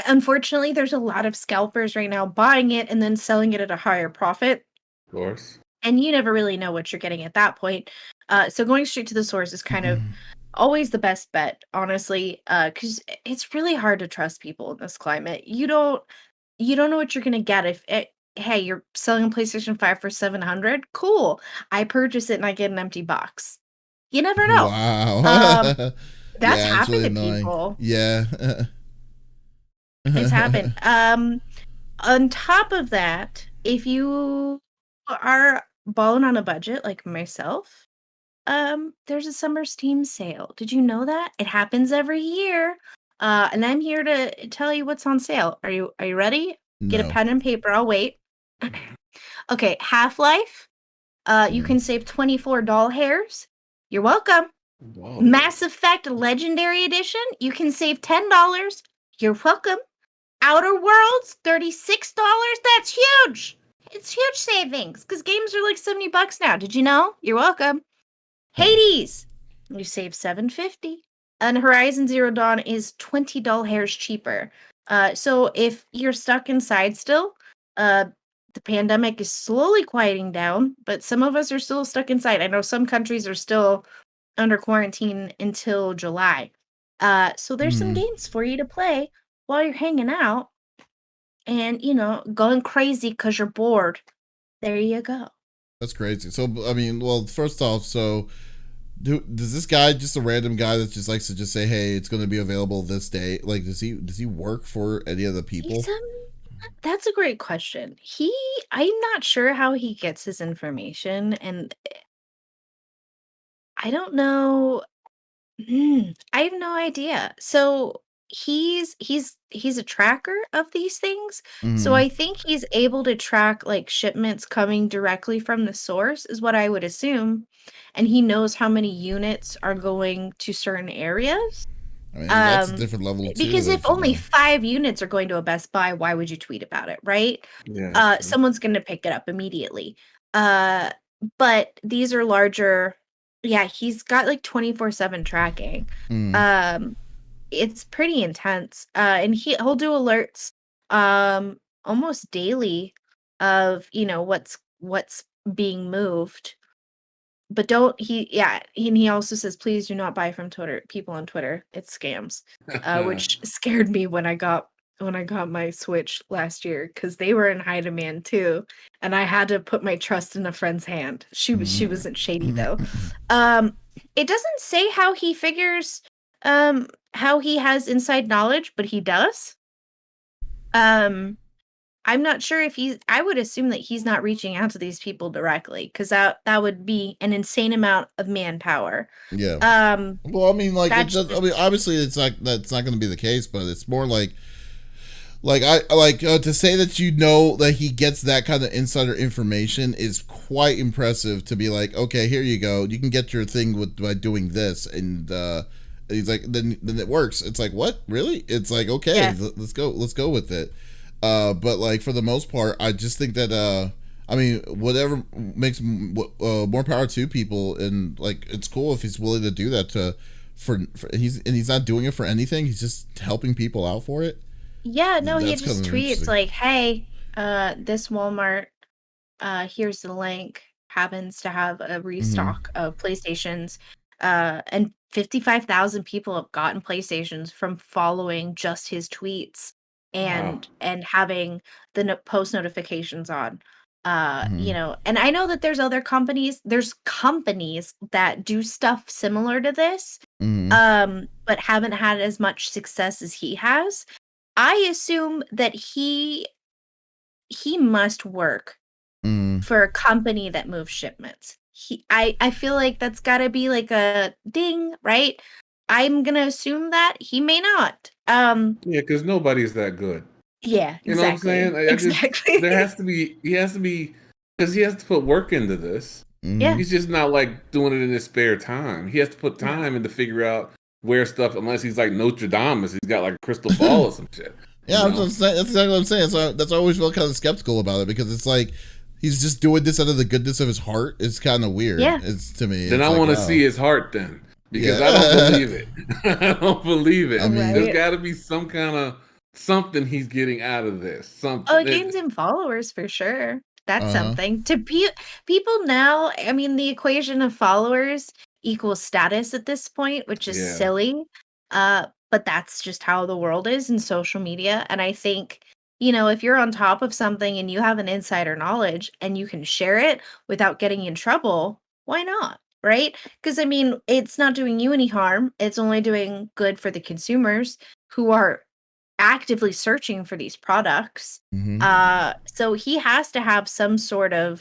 unfortunately, there's a lot of scalpers right now buying it and then selling it at a higher profit. Of course. And you never really know what you're getting at that point. So going straight to the source is kind of always the best bet, honestly, because it's really hard to trust people in this climate. You don't know what you're gonna get if hey, you're selling a PlayStation 5 for 700. Cool. I purchase it and I get an empty box. You never know. Wow. That's Yeah, it's happened really to annoying. people. Yeah. It's happened. On top of that, if you are balling on a budget like myself, there's a summer Steam sale. Did you know that? It happens every year. And I'm here to tell you what's on sale. Are you ready? Get a No. pen and paper. I'll wait. Okay, Half-Life. You can save 24 doll hairs. You're welcome. Whoa. Mass Effect Legendary Edition. You can save $10. You're welcome. Outer Worlds, $36. That's huge. It's huge savings because games are like $70 now. Did you know? You're welcome. Hades, you save $7.50. And Horizon Zero Dawn is $20 hairs cheaper. So if you're stuck inside still, the pandemic is slowly quieting down, but some of us are still stuck inside. I know some countries are still under quarantine until July. So there's some games for you to play while you're hanging out and, going crazy because you're bored. There you go. That's crazy. So, I mean, well, first off, so does this guy, just a random guy that just likes to just say, "Hey, it's going to be available this day"? Like, does he work for any of the people? That's a great question. I'm not sure how he gets his information, and I don't know. I have no idea. So he's a tracker of these things. So Mhm. I think he's able to track like shipments coming directly from the source is what I would assume. And he knows how many units are going to certain areas. I mean, that's a Um different level too. because if That only 5 units are going to a Best Buy, why would you tweet about it, right? Yeah. That's true. Someone's going to pick it up immediately. Uh but these are larger. Yeah, he's got like 24/7 tracking. Um it's pretty intense. And he'll do alerts almost daily of, what's being moved. But don't he yeah, and he also says please do not buy from Twitter people on Twitter. It's scams. Which scared me when I got my Switch last year cuz they were in high demand too, and I had to put my trust in a friend's hand. She wasn't shady though. It doesn't say how he figures how he has inside knowledge, but he does. I'm not sure if I would assume that he's not reaching out to these people directly because that would be an insane amount of manpower. Yeah. Um, Well, I mean, like it that's does. I just mean, obviously, that's not going to be the case, but it's more like I like to say that that he gets that kind of insider information is quite impressive. To be like, okay, here you go, you can get your thing by doing this, and he's like, then it works. It's like, what, really? It's like, okay, yeah. let's go with it. But like for the most part, I just think that I mean, whatever makes more power to people, and like it's cool if he's willing to do that for he's not doing it for anything. He's just helping people out for it. Yeah, no, he That's kind just of tweets interesting. like, "Hey, this Walmart, here's the link, happens to have a Mm-hmm. restock of PlayStations, and 55,000 people have gotten PlayStations from following just his tweets Wow. and having the post notifications on. Mhm. You know, and I know that there's companies that do stuff similar to this, Mhm. but haven't had as much success as he has. I assume that he must work Mhm. for a company that moves shipments. I feel like that's gotta be like a ding, right? I'm gonna assume that he may not. Yeah, because nobody's that good. Yeah, You know what I'm exactly. saying? I just Exactly. he has to be because he has to put work into this. Yeah. Mhm. He's just not like doing it in his spare time. He has to put No. time in to figure out where stuff, unless he's like Notre Dame, he's got like a crystal ball or some shit. You Yeah, know? that's exactly what I'm saying. So that's why I always felt kind of skeptical about it, because it's like he's just doing this out of the goodness of his heart. It's kind of weird. Yeah. It's to me. Then It's I like, want to wow. see his heart then, because I don't Yeah. believe it. I don't believe I it. There's mean, Right. got to be some kind of something he's getting out of this. Oh, Something. it gains him followers for sure. That's uh-huh. something. To people now, I mean, the equation of followers equals status at this point, which is Yeah. silly. But that's just how the world is in social media. And I think, you know, if you're on top of something and you have an insider knowledge and you can share it without getting in trouble, why not? Right? Because I mean, it's not doing you any harm. It's only doing good for the consumers who are actively searching for these products. Mhm. So he has to have some sort of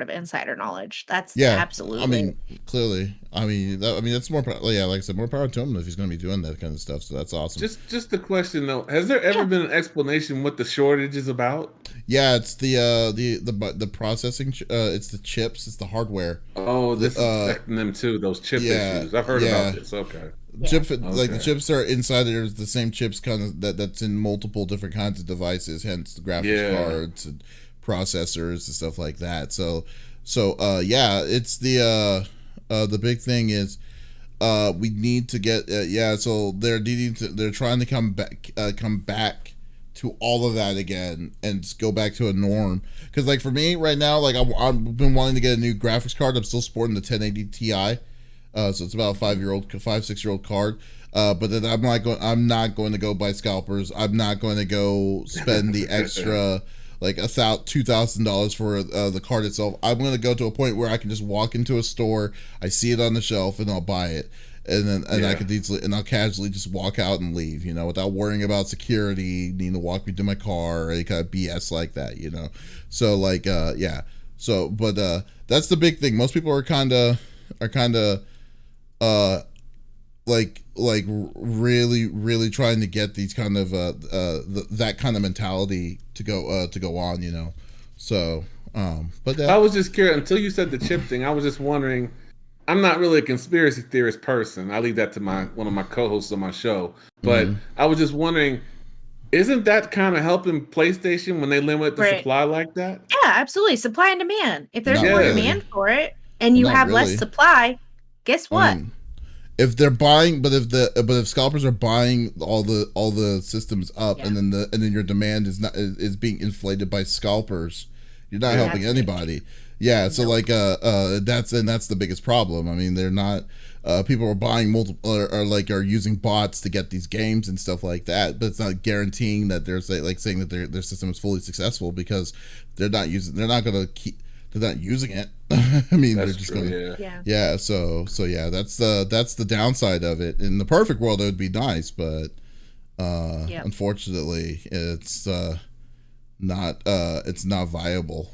insider knowledge. That's Yeah, I absolutely. mean, clearly, I mean, that's more. Yeah, like I said, more power to him if he's going to be doing that kind of stuff. So that's awesome. Just a question though. Has there ever Yeah. been an explanation what the shortage is about? Yeah, it's the processing. It's the chips. It's the hardware. Oh, The this is affecting them too. Those chip yeah, issues. I've heard about yeah. this. Okay. Yeah. Chip like the Okay. chips are inside. There's the same chips kind of that's in multiple different kinds of devices. Hence the graphics Yeah. cards and processors and stuff like that. Yeah, it's the big thing is we need to get yeah. So they're trying to come back to all of that again and just go back to a norm. Because like for me right now, like I've been wanting to get a new graphics card. I'm still sporting the 1080 Ti. So it's about a 6-year-old card. But then I'm not going to go buy scalpers. I'm not going to go spend the extra like $2,000 for the card itself. I'm going to go to a point where I can just walk into a store, I see it on the shelf, and I'll buy it. And I could easily, and I'll casually just walk out and leave, without worrying about security needing to walk me to my car or any kind of BS like that. So like yeah. So but that's the big thing. Most people are kind of uh like really trying to get these kind of that kind of mentality to go on. So but I was just curious until you said the chip thing. I was just wondering. I'm not really a conspiracy theorist person. I leave that to one of my co-hosts on my show. But I was just wondering, isn't that kind of helping PlayStation when they limit the Right. supply like that? Yeah, absolutely. Supply and demand. If there's Not more really. demand for it and you Not have less really. supply, guess I what? mean, if they're buying, but if scalpers are buying all the systems up, Yeah. and then your demand is being inflated by scalpers, you're not helping That's anybody. Yeah, so like that's the biggest problem. I mean, they're not people are buying multiple are using bots to get these games and stuff like that, but it's not guaranteeing that they're saying that their system is fully successful, because they're not using it. I mean, That's they're just true, gonna yeah. yeah. So yeah, that's the downside of it. In the perfect world, it would be nice, but unfortunately, it's not viable.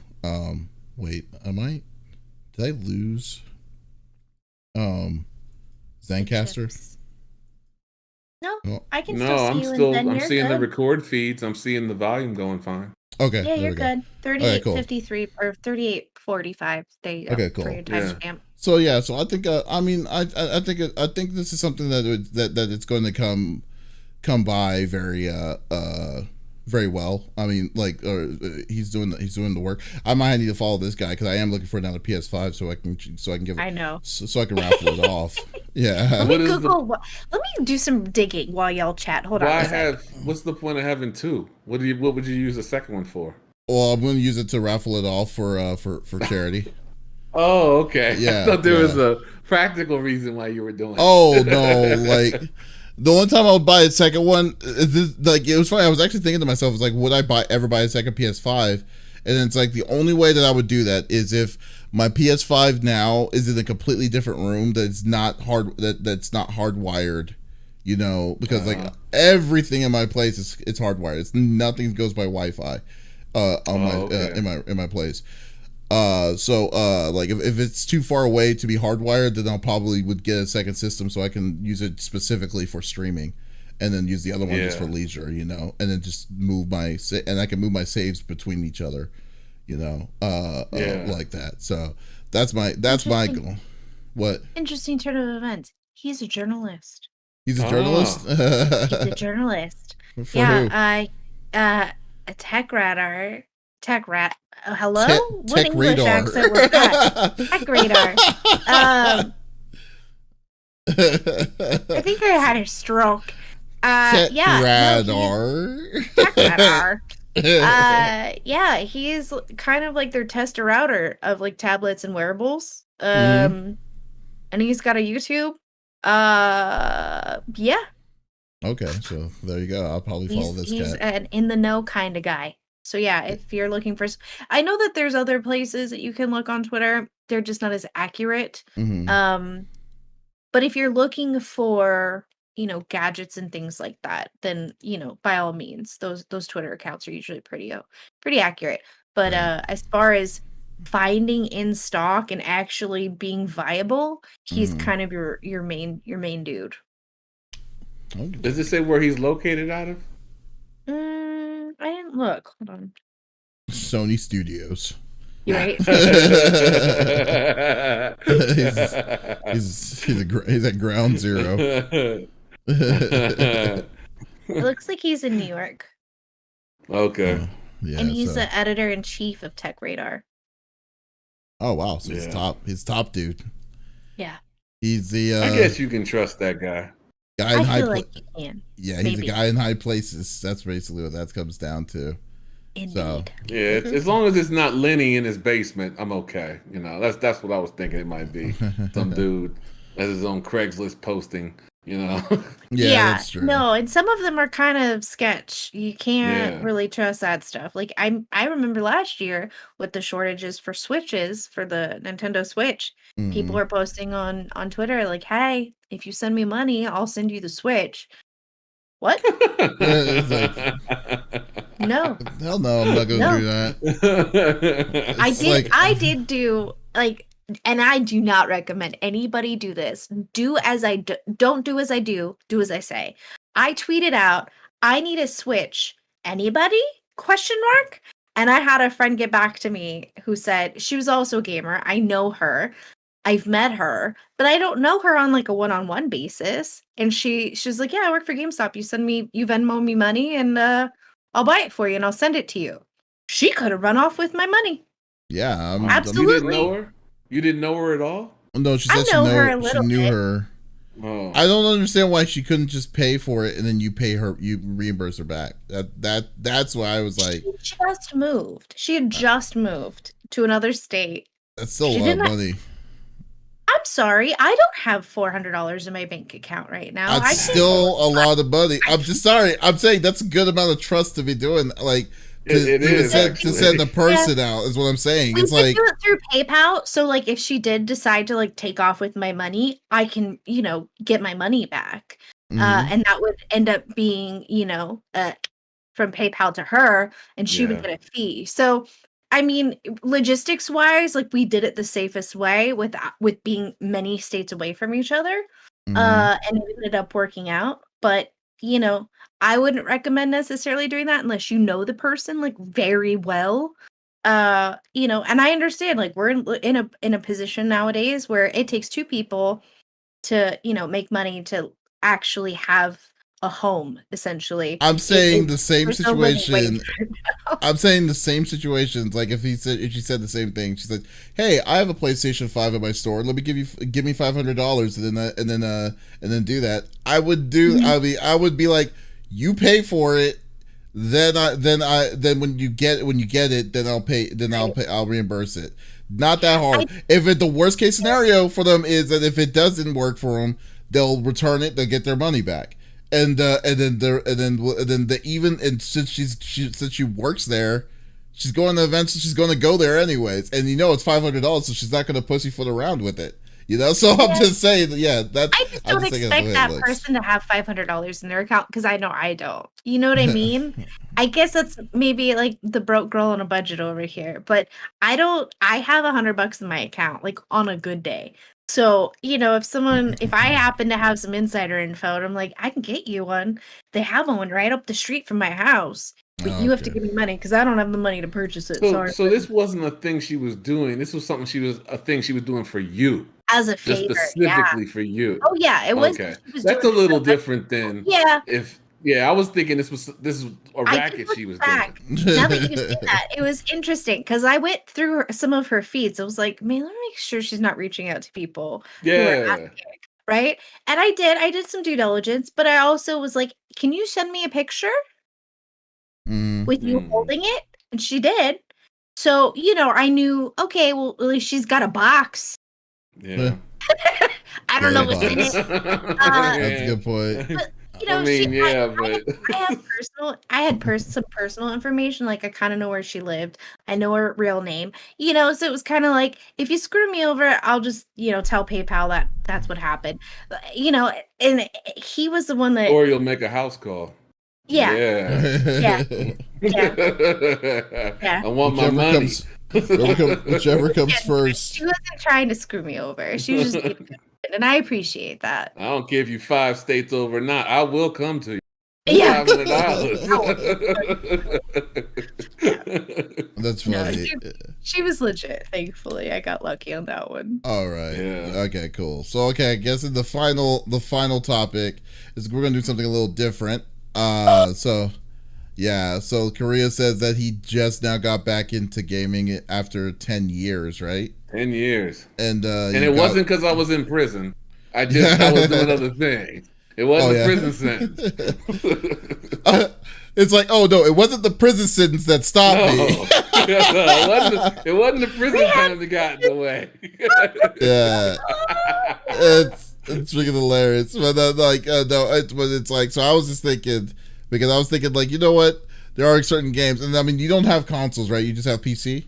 Wait, did I lose Zencaster? No, Oh, I can No, still see you, and then I'm you're seeing the good. record feeds. I'm seeing the volume going fine. okay, Yeah, there you're we go. good. Okay, cool. 38:53 or 38:45. There you go. Okay, For cool. your Yeah. timestamp. So yeah, so I think I think this is something that it's going to come by very well. I mean, like he's doing the work. I might need to follow this guy because I am looking for another PS5 so I can give it. I know. So I can raffle it off. Yeah. Let me What is Google. Let me do some digging while y'all chat. Hold on a sec. What's the point of having two? What would you use the second one for? Well, I'm going to use it to raffle it off for charity. Oh, okay. Yeah, I thought there was practical reason why you were doing it. Oh no, like the one time I would buy a second one, like it was funny. I was actually thinking to myself, it's like, would I ever buy a second PS5? And it's like the only way that I would do that is if my PS5 now is in a completely different room that's not that's not hardwired, you know, because like everything in my place it's hardwired. It's nothing goes by Wi-Fi in my place. Like if it's too far away to be hardwired, then I'll probably would get a second system so I can use it specifically for streaming, and then use the other one just for leisure, you know, and then just and I can move my saves between each other, you know, like that. So that's my goal. What? Interesting turn of events. He's a journalist. He's a journalist? He's a journalist. For yeah, a tech radar. Tech rat. Hello? What English radar. accent was that? Tech radar. I think I had a stroke. Tech radar. Tech radar. Yeah, he's kind of like their tester router of like tablets and wearables. And he's got a YouTube. Yeah. Okay, so there you go. I'll probably follow this guy. He's an in the know kind of guy. So yeah, if you're looking for, I know that there's other places that you can look on Twitter. They're just not as accurate. But if you're looking for, you know, gadgets and things like that, then, you know, by all means, those Twitter accounts are usually pretty accurate. But as far as finding in stock and actually being viable, he's kind of your main dude. Does it say where he's located out of? I didn't look. Hold on. Sony Studios. You're right. he's at ground zero. It looks like he's in New York. Okay. Yeah, and he's the editor-in-chief of Tech Radar. Oh wow, so he's top dude. Yeah. He's the I guess you can trust that guy. Guy in high like you can. Yeah, he's a guy in high places. That's basically what that comes down to. Indeed. So yeah, as long as it's not Lenny in his basement, I'm okay. You know, that's what I was thinking it might be. Some dude has his own Craigslist posting. You know. Yeah, that's true. No, and some of them are kind of sketch. You can't really trust that stuff. Like I remember last year with the shortages for Switches for the Nintendo Switch, people were posting on Twitter like, "Hey, if you send me money, I'll send you the Switch." What? No. Hell no, I'm not gonna do that. I did do like. And I do not recommend anybody do this. Do as I do. Don't do as I do. Do as I say. I tweeted out, I need a Switch. Anybody? Question mark. And I had a friend get back to me who said she was also a gamer. I know her. I've met her, but I don't know her on like a one-on-one basis. And she was like, yeah, I work for GameStop. You Venmo me money and I'll buy it for you and I'll send it to you. She could have run off with my money. Yeah. Absolutely. You didn't know her? You didn't know her at all? No, she said she knew her. Oh. I don't understand why she couldn't just pay for it and then you reimburse her back. That's why I was like, she just moved. She had just moved to another state. That's still a lot of money. I'm sorry, I don't have $400 in my bank account right now. That's still a lot of money. I'm just sorry. I'm saying that's a good amount of trust to be doing. Like, to send the person out is what I'm saying. We it's like do it through PayPal. So like if she did decide to like take off with my money, I can, you know, get my money back. And that would end up being, you know, from PayPal to her and she would get a fee. So I mean, logistics wise, like we did it the safest way with being many states away from each other. And it ended up working out. But you know, I wouldn't recommend necessarily doing that unless you know the person like very well. You know, and I understand like we're in a position nowadays where it takes two people to, you know, make money to actually have a home, essentially. I'm saying the same situation. I'm saying the same situations. Like if she said the same thing, she said, "Hey, I have a PlayStation 5 at my store. Let me give me $500 and then do that." I would be like, "You pay for it. then when you get it, then I'll reimburse it. Not that hard. If the worst case scenario for them is that if it doesn't work for them, they'll return it, they'll get their money back. And since she works there, she's going to events, she's going to go there anyways. And it's $500, so she's not going to pussyfoot around with it. So I'm just saying, that's. I just don't expect that person to have $500 in their account because I know I don't. You know what I mean? I guess that's maybe like the broke girl on a budget over here, but I don't. I have $100 in my account, like on a good day. So if I happen to have some insider info, and I'm like, I can get you one. They have one right up the street from my house. But you have to give me money because I don't have the money to purchase it. So this wasn't a thing she was doing. This was a thing she was doing for you. As a favor, specifically for you. Oh yeah, it was. Okay, that's a little different than I was thinking this was a racket she was doing. Now that you say that, it was interesting because I went through some of her feeds. I was like, man, let me make sure she's not reaching out to people. Yeah. Right. And I did some due diligence, but I also was like, can you send me a picture with you holding it? And she did. So I knew. Okay, well, at least she's got a box. Yeah. I don't know what's in it. That's a good point. But, I had some personal information. Like I kind of know where she lived. I know her real name. So it was kind of like, if you screw me over, I'll just tell PayPal that that's what happened. And he was the one that. Or you'll make a house call. Yeah. I want my money. Whichever comes first. She wasn't trying to screw me over. She was just and I appreciate that. I don't care if you 5 states over or not. I will come to you. Yeah. $500. That's funny. She was legit. Thankfully, I got lucky on that one. All right. Yeah. Okay. Cool. So, I guess in the final topic is we're gonna do something a little different. So Korea says that he just now got back into gaming after 10 years, right? 10 years. And it wasn't because I was in prison. I was doing other things. It wasn't a prison sentence. It's like, oh no, it wasn't the prison sentence that stopped me. It wasn't the prison time that got in the way. Yeah. It's freaking hilarious. But it's like, so I was just thinking, because I was thinking, like, you know what? There are certain games, and I mean, you don't have consoles, right? You just have PC?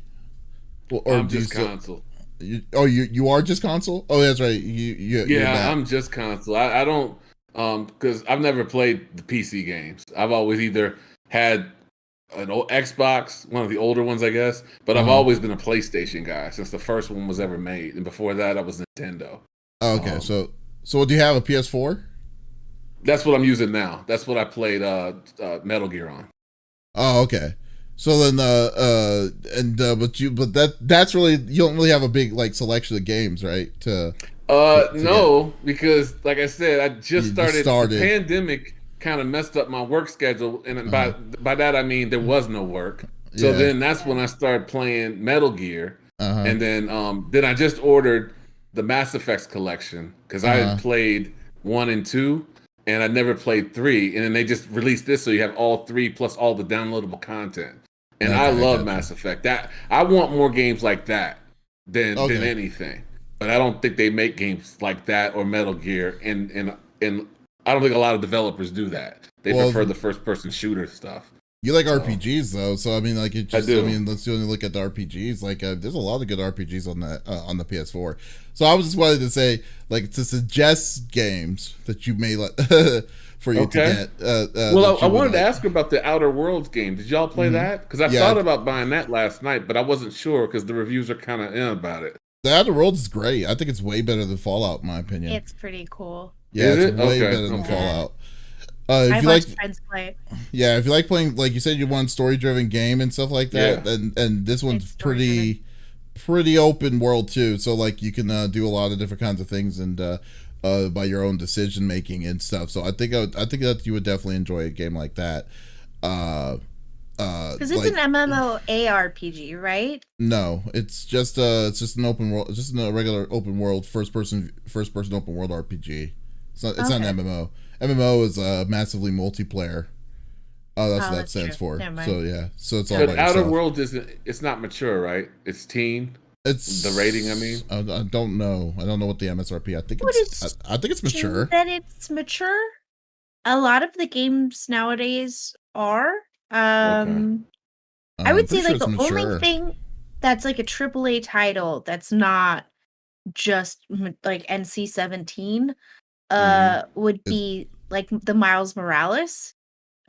Or I'm just console. You are just console? Oh, that's right. I'm just console. I don't, because I've never played the PC games. I've always either had an old Xbox, one of the older ones, I guess, but I've always been a PlayStation guy since the first one was ever made, and before that, I was Nintendo. Oh, okay, so do you have a PS4? That's what I'm using now. That's what I played Metal Gear on. Oh, okay. So then, but that's really, you don't really have a big like selection of games, right? No, because like I said, I just started. The pandemic kind of messed up my work schedule, and by that I mean there was no work. So then that's when I started playing Metal Gear, and then I just ordered the Mass Effects collection because I had played 1 and 2. And I never played 3, and then they just released this, so you have all 3 plus all the downloadable content. And I love Mass Effect. That I want more games like that than anything. But I don't think they make games like that or Metal Gear, and I don't think a lot of developers do that. They prefer the first-person shooter stuff. You like RPGs though, so I mean, like it just. I do. I mean, let's only look at the RPGs. Like, there's a lot of good RPGs on the PS4. So I was just wanted to say, like, to suggest games that you may like for you to get. I wanted to ask about the Outer Worlds game. Did y'all play that? Because I thought about buying that last night, but I wasn't sure because the reviews are kind of about it. The Outer Worlds is great. I think it's way better than Fallout, in my opinion. It's pretty cool. Yeah, it's way better than Fallout. If you like friends play it. Yeah, if you like playing, like you said, you want story-driven game and stuff like that, and this one's pretty open world too. So like you can do a lot of different kinds of things and by your own decision making and stuff. So I think that you would definitely enjoy a game like that. Because it's an MMORPG, right? No, it's just an open world, just a regular open world first person open world RPG. It's not an MMO. MMO is massively multiplayer. Oh, that's Oh, what that that's stands true. for. Never mind. So yeah, so it's all But by Outer yourself. Worlds isn't. It's not mature, right? It's teen. It's The rating, I mean. I don't know. I don't know what the MSRP. I think I would it's. I think it's assume mature. that it's mature. A lot of the games nowadays are. Okay. I would I'm say pretty sure like it's the only mature. thing that's like a AAA title that's not just like NC-17 Mhm. would Is be like the Miles Morales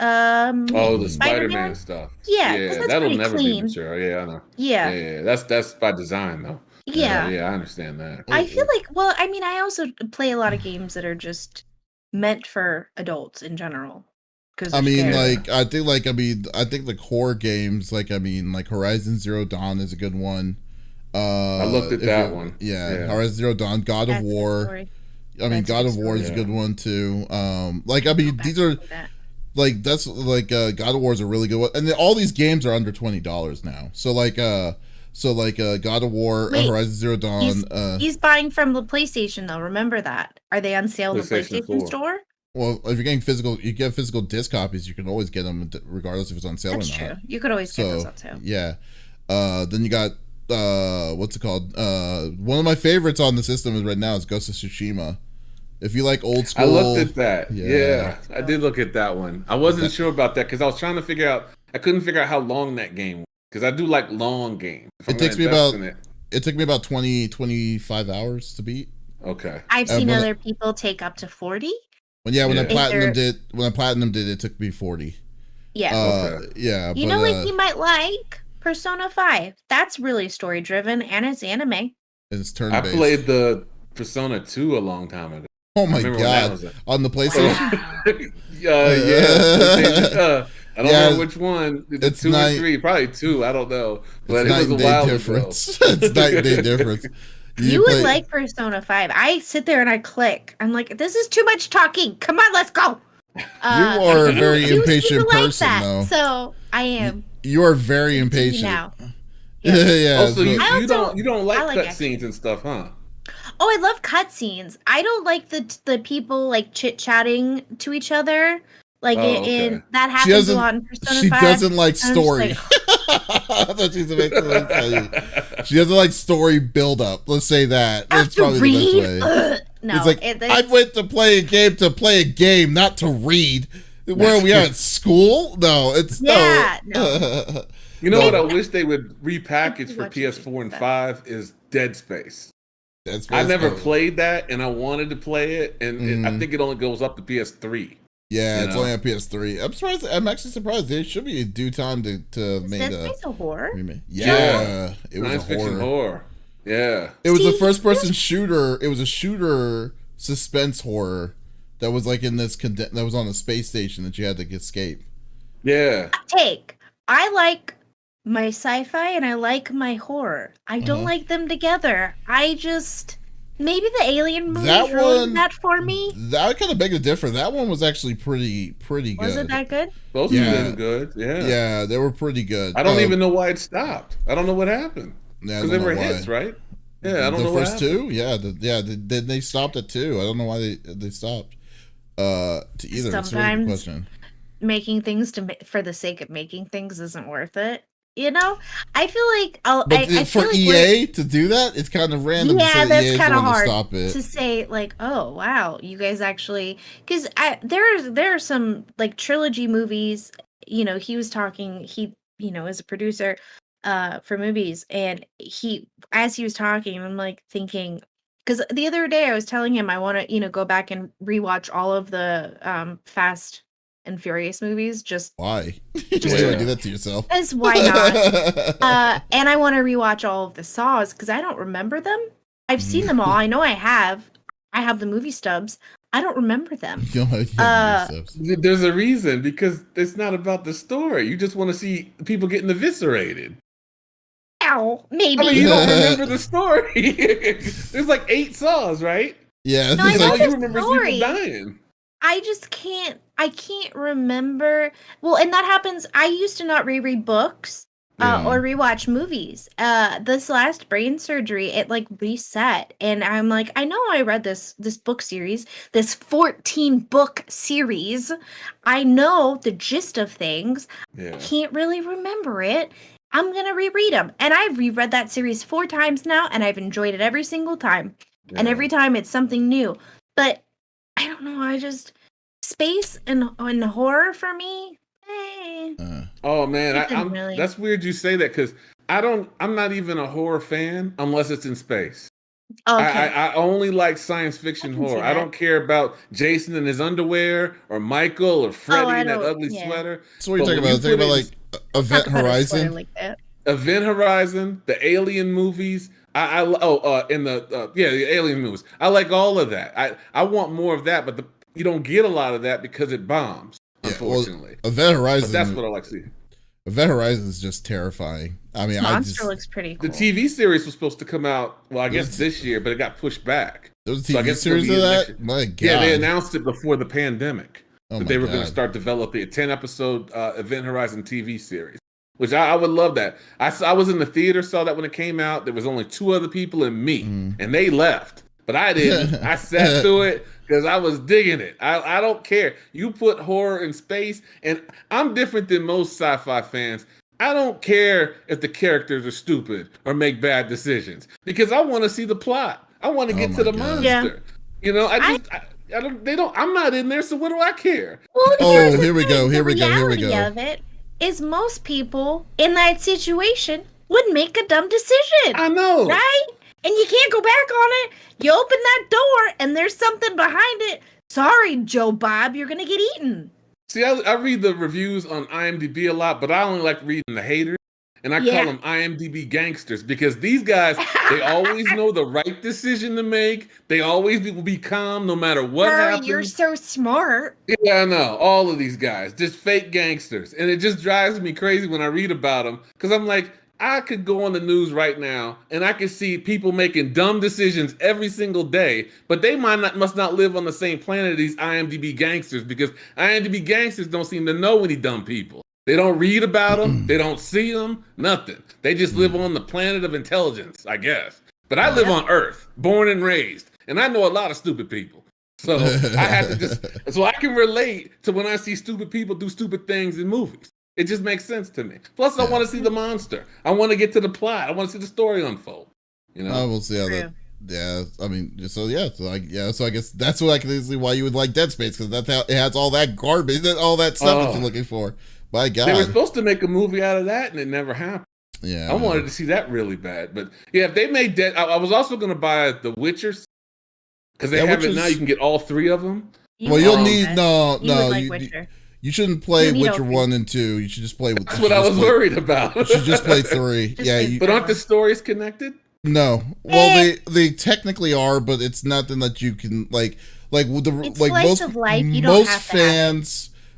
Oh, the Spider-Man Spider-Man. stuff. Yeah, because Yeah, that's that'll pretty never be clean. mature. Yeah, I know. Yeah, Yeah. yeah, yeah. That's by design though. yeah. Yeah. Yeah, I understand that. I feel Oh, like, well, I mean, I also play a lot of games that are just meant for adults in general because I they're mean, scary. Yeah. like I think the core games, like like Horizon Zero Dawn is a good one. I looked at If that you one. yeah, Yeah. Horizon Zero Dawn, God of That's a good War. story. I mean, That's a God good of War story. is a Yeah. good one too. Like I Go mean, back these and are play that. like that's like God of War is a really good one, and then all these games are under $20 now. So God of War, Wait, Horizon Zero Dawn. He's buying from the PlayStation though. Remember that? Are they on sale in the PlayStation PlayStation 4. Store? Well, if you're getting physical, you get physical disc copies. You can always get them regardless if it's on sale That's or not. true. You could always get those So on sale. yeah. Then you got what's it called? One of my favorites on the system is right now is Ghost of Tsushima. If you like old school, I looked at that. Yeah. Yeah, I did look at that one. I wasn't That- sure about that because I was trying to figure out. I couldn't figure out how long that game was because I do like long games. If I'm it takes gonna me invest about in it. it took me about 25 hours to beat. Okay. I've seen when other people take up to 40. when Yeah. I Is there- platinumed it, it took me 40. Yeah. Okay. Yeah, You but know what you might like? Persona 5. That's really story driven and it's anime. it's turn I based. played the Persona 2 a long time ago. Oh my remember when that god! was a- On the PlayStation. Yeah. I don't Yeah, know which one. Is it it's 2 or night- 3? Probably 2. I don't know. But It's it was night a and day while difference. ago. It's night and day difference. You would like Persona 5. I sit there and I click. I'm like, this is too much talking. Come on, let's go. You are a very you seem to impatient like person, that, though. So I am. You are very Continue impatient. now. Yeah. Also, you, I you also- don't like I like cutscenes and stuff, huh? Oh, I love cutscenes. I don't like the people like chit chatting to each other. Like in that happens a doesn't- lot in Persona She 5. doesn't like I'm just story. like, That's what she's basically saying. She doesn't like story build up. Let's say that. I have That's to probably read. the best way. Ugh. No, It's like I went to play a game, not to read. Where are we at school? No, it's Yeah, no. You know No. what I wish they would repackage for Watching PS4 and stuff. 5 is Dead Space. That's I never basically- played that, and I wanted to play it, and I think it only goes up to PS3. Yeah, You it's know? only on PS3. I'm surprised. I'm actually surprised. There should be a due time to Is make Dead a Space a horror? remake. Yeah. Yeah, it was Science a fiction horror. horror. Yeah. It was a See, first-person shooter. It was a shooter suspense horror that was like in this that was on a space station that you had to escape. Yeah. I like my sci-fi and I like my horror. I don't Uh-huh. like them together. I just maybe the Alien movie That ruined one- that for me. That kind of begged a difference. That one was actually pretty good. Was it that good? Both Yeah. of them good. Yeah. Yeah, they were pretty good. I don't even know why it stopped. I don't know what happened. Yeah, I Because don't they were know why. hits, right? Yeah, I don't the know what first happened. two. Yeah, then they stopped at 2. I don't know why they stopped. To either. It's a really good Sometimes- question. Making things for the sake of making things isn't worth it. You know, I feel like But I for feel like EA to do that, it's kind of random. to yeah, say that's EA is kind the of one to hard stop it. to say. Like, oh wow, you guys actually because there are some like trilogy movies. You know, he was talking. He is a producer for movies, and as he was talking, I'm like thinking because the other day I was telling him I want to go back and rewatch all of the Fast and Furious movies just Why? Just- Why do you do that to yourself? as why not. And I want to rewatch all of the Saws because I don't remember them. I've seen them all. I know I have. I have the movie stubs. I don't remember them. You know, There's a reason because it's not about the story. You just want to see people getting eviscerated. Ow, maybe. I mean, you don't remember the story. There's like 8 saws, right? yeah, No, I it's know all like, the you remember is story. people dying. I just can't. I can't remember. Well, and that happens. I used to not reread books, or rewatch movies. This last brain surgery, it like reset, and I'm like, I know I read this book series, this 14 book series. I know the gist of things. I can't really remember it. I'm gonna reread them, and I've reread that series 4 times now, and I've enjoyed it every single time. And every time it's something new. But I don't know. I just space and horror for me. Oh man, that's weird you say that because I'm not even a horror fan unless it's in space. Okay. I only like science fiction horror. I don't care about Jason in his underwear or Michael or Freddy in that ugly sweater. So what are you talking about? Think about like Event Horizon. Like that. Event Horizon, the Alien movies. The Alien movies. I like all of that. I want more of that, but you don't get a lot of that because it bombs. Unfortunately, Event Horizon. But that's what I like to see. Event Horizon is just terrifying. I mean, Monster looks pretty cool. The TV series was supposed to come out, well, I guess this year, but it got pushed back. There was a TV series of that? My God. Yeah, they announced it before the pandemic. That they were going to start developing a 10-episode Event Horizon TV series, which I would love that. I was in the theater, saw that when it came out. There was only 2 other people and me, and they left. But I didn't. I sat through it because I was digging it. I don't care. You put horror in space, and I'm different than most sci-fi fans. I don't care if the characters are stupid or make bad decisions because I want to see the plot. I want to get to the monster. Yeah. You know, I don't. They don't. I'm not in there, so what do I care? Well, here we go. Here we go. Of it is most people in that situation would make a dumb decision. I know, right? And you can't go back on it. You open that door and there's something behind it. Sorry, Joe Bob, you're going to get eaten. See, I read the reviews on IMDb a lot, but I only like reading the haters. And I call them IMDb gangsters because these guys, they always know the right decision to make. They always will be calm no matter what happens. You're so smart. Yeah, I know. All of these guys, just fake gangsters. And it just drives me crazy when I read about them because I'm like, I could go on the news right now and I could see people making dumb decisions every single day, but they must not live on the same planet as these IMDb gangsters because IMDb gangsters don't seem to know any dumb people. They don't read about them. They don't see them. Nothing. They just live on the planet of intelligence, I guess. But I live on Earth, born and raised, and I know a lot of stupid people. So I have to so I can relate to when I see stupid people do stupid things in movies. It just makes sense to me. Plus, I want to see the monster. I want to get to the plot. I want to see the story unfold. You know, we'll see how that. Yeah, I mean, so I guess that's what I can see why you would like Dead Space because that's how it has all that garbage, all that stuff that you're looking for. My God, they were supposed to make a movie out of that, and it never happened. Yeah, I wanted to see that really bad, but yeah, if they made Dead, I was also going to buy The Witcher because they have it now. You can get all 3 of them. Well, you'll need You shouldn't play Witcher 1 and 2. You should just play. That's what I was worried about. You should just play 3. But aren't the stories connected? No. Well, they technically are, but it's nothing that you can like most of life.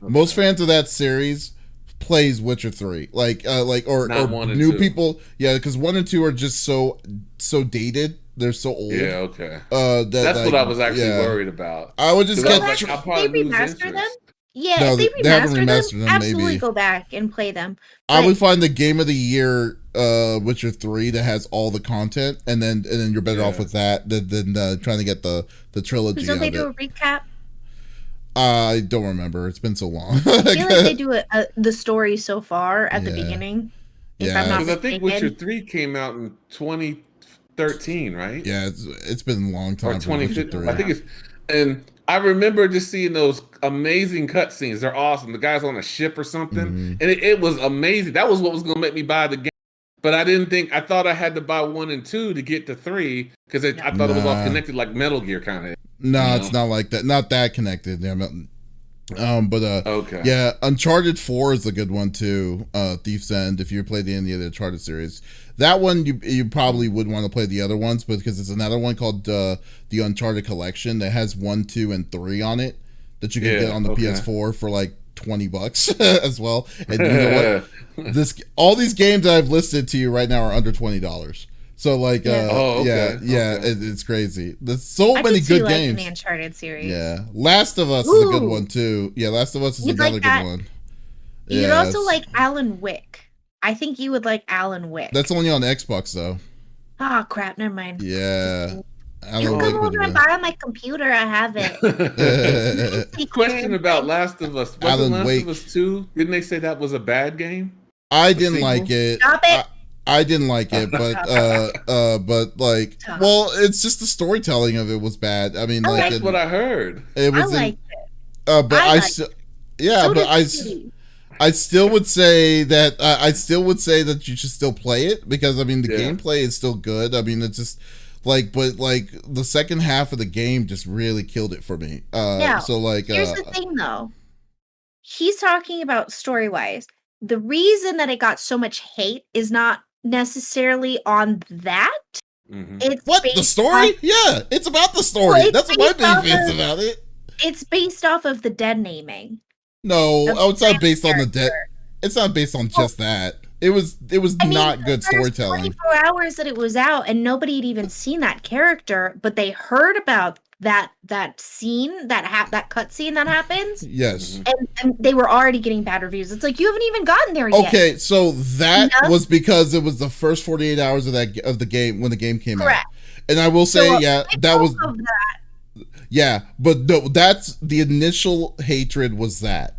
Most fans of that series plays Witcher 3. Or new people. Yeah, because 1 and 2 are just so dated. They're so old. Yeah, okay. That's what I was actually worried about. I would just get. I'll probably lose interest. Them? Yeah, if they remaster them, absolutely go back and play them. I would find the game of the year Witcher 3 that has all the content, and then you're better off with that than trying to get the trilogy. So they do a recap. I don't remember. It's been so long. I feel like they do the story so far at the beginning. Because I think Witcher 3 came out in 2013, right? Yeah, it's been a long time. Or 2015. I think it's and. I remember just seeing those amazing cutscenes. They're awesome. The guy's on a ship or something. And it was amazing. That was what was going to make me buy the game. But I thought I had to buy 1 and 2 to get to 3 because I thought it was all connected like Metal Gear kind of. No, it's not like that. Not that connected. Okay. Yeah, Uncharted 4 is a good one too. Thief's End, if you played any of the Uncharted series. That one you probably would want to play the other ones, but because there's another one called the Uncharted Collection that has 1, 2, and 3 on it that you can get on the PS4 for like $20 as well. And you know what? All these games that I've listed to you right now are under $20. So it's crazy. There's so many good games. The Uncharted series. Yeah, Last of Us is a good one too. Yeah, Last of Us is another good one. You'd also like Alan Wake. I think you would like Alan Wake. That's only on Xbox though. Oh crap! Never mind. Yeah. You come over and buy on my computer. I have it. Question about Last of Us. Wasn't Last of Us 2? Didn't they say that was a bad game? I didn't like it. Stop it. I didn't like it, but like, well, it's just the storytelling of it was bad. I mean, like, that's what I heard. It was, I liked it. But I still, yeah, but I still would say that I still would say that you should still play it because I mean the gameplay is still good. I mean it's just like, but like the second half of the game just really killed it for me. So like, here's the thing though. He's talking about story wise. The reason that it got so much hate is not necessarily on that. It's the story? Yeah, it's about the story. Well, that's what my beef is about it. It's based off of the dead naming. No, it's not based on the dead. It's not based on just that. It was not good storytelling. 24 hours that it was out, and nobody had even seen that character, but they heard about that scene, that cut scene that happens. Yes, and they were already getting bad reviews. It's like you haven't even gotten there yet. Okay, so that was because it was the first 48 hours of the game when the game came out. And I will say, that was. Yeah, but no, that's the initial hatred was that.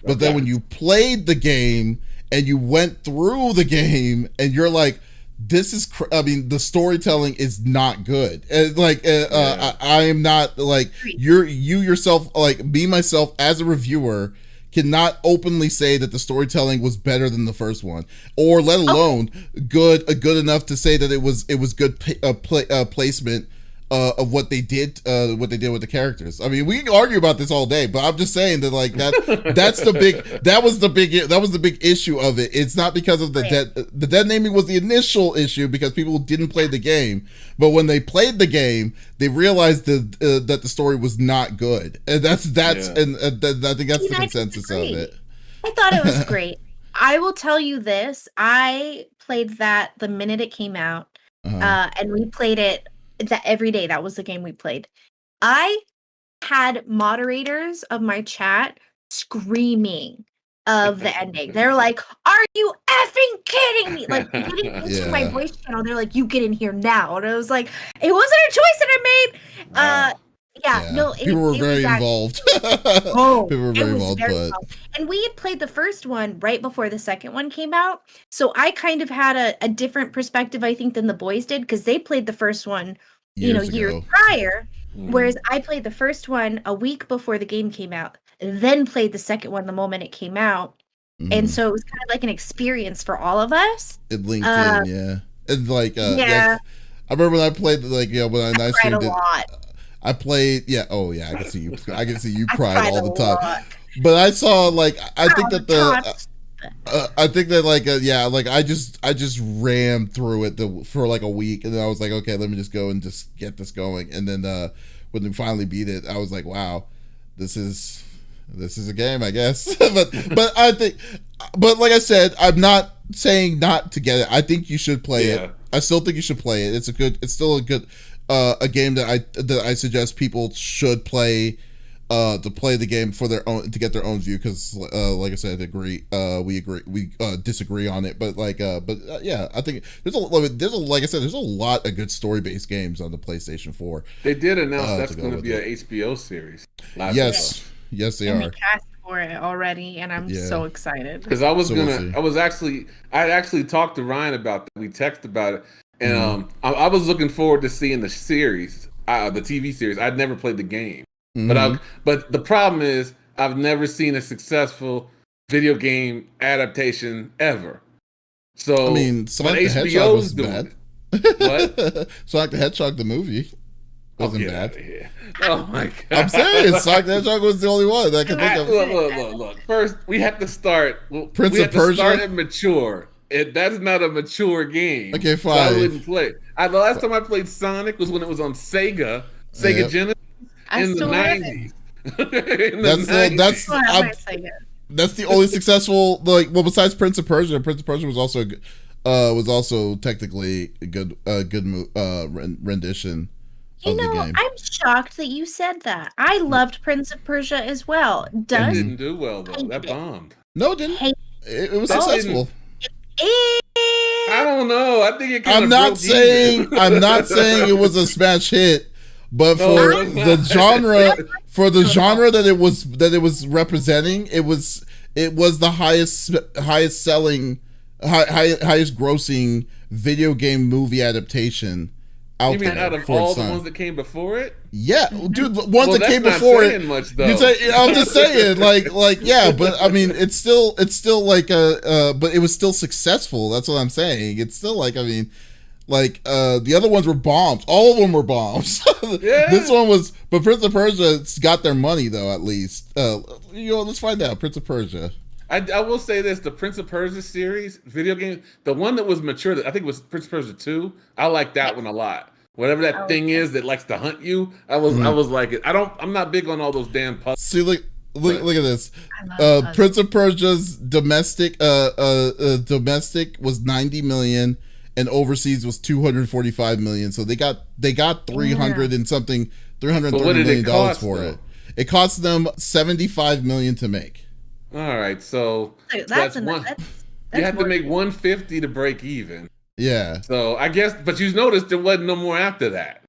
But then when you played the game and you went through the game and you're like, this is, I mean, the storytelling is not good. And like, I am not like, you yourself, like me, myself as a reviewer cannot openly say that the storytelling was better than the first one, or let alone good enough to say that it was good placement of what they did with the characters. I mean, we can argue about this all day, but I'm just saying that like that was the big issue of it. It's not because of the dead naming was the initial issue because people didn't play the game, but when they played the game, they realized that the story was not good, and that's and I think that's the consensus of it. I thought it was great. I will tell you this: I played that the minute it came out, and we played it. That every day, that was the game we played. I had moderators of my chat screaming of the ending. They're like, "Are you effing kidding me?" Like getting into my voice channel. They're like, "You get in here now." And I was like, "It wasn't a choice that I made." No, people were very involved. People were very involved, and we had played the first one right before the second one came out, so I kind of had a different perspective, I think, than the boys did because they played the first one, years prior, whereas I played the first one a week before the game came out, then played the second one the moment it came out, and so it was kind of like an experience for all of us. It linked in, and like, I remember when I played, like, when I cried a lot. I played, I can see you. I can see you cried all the time. But I saw, like, I think that I just rammed through it for like a week, and then I was like, okay, let me just go and just get this going. And then when we finally beat it, I was like, wow, this is a game, I guess. but I think, but like I said, I'm not saying not to get it. I think you should play it. I still think you should play it. It's still a good. A game that I suggest people should play to play the game for their own, to get their own view, because like I said, we disagree on it, but I think there's a lot of good story-based games on the PlayStation 4. They did announce that's going to be an HBO series. Yes, they are. They cast for it already, and I'm so excited because I actually talked to Ryan about that. We texted about it. And I was looking forward to seeing the series, the TV series. I'd never played the game, but the problem is I've never seen a successful video game adaptation ever. So I mean, Sonic the Hedgehog was bad. What? Sonic the Hedgehog the movie wasn't bad. Oh my god! I'm serious. Sonic the Hedgehog was the only one that I could think of. Look. First, we have to start. Prince of Persia. Start and mature. That's not a mature game. Okay, fine. So I wouldn't play. The last time I played Sonic was when it was on Sega Genesis in the 90s. That's the only successful, like, well, besides Prince of Persia. Prince of Persia was also technically a good rendition of the game. I'm shocked that you said that. I loved Prince of Persia as well. It didn't do well though. That bombed. No, it didn't. It was successful. I don't know. I think it kind I'm of not saying it was a smash hit, but for the genre that it was representing, it was the highest grossing video game movie adaptation out You mean there out of all the ones that came before it? Yeah, dude, the ones that came before it. Much, though. I'm just saying, like, yeah, but I mean, it's still like but it was still successful. That's what I'm saying. It's still like, I mean, like, the other ones were bombs. All of them were bombs. Yeah. This one was, but Prince of Persia got their money though, at least. Let's find out. Prince of Persia. I will say this: the Prince of Persia series video game, the one that was mature, I think it was Prince of Persia 2. I like that one a lot. Whatever that thing is that likes to hunt you, I was like it. I'm not big on all those damn puzzles. See, look at this. Prince of Persia's domestic was 90 million, and overseas was 245 million. So they got 300 and something, $330 million for it. It cost them 75 million to make. All right, so that's one. You have to make 150 to break even. Yeah. So I guess, but you noticed there wasn't no more after that.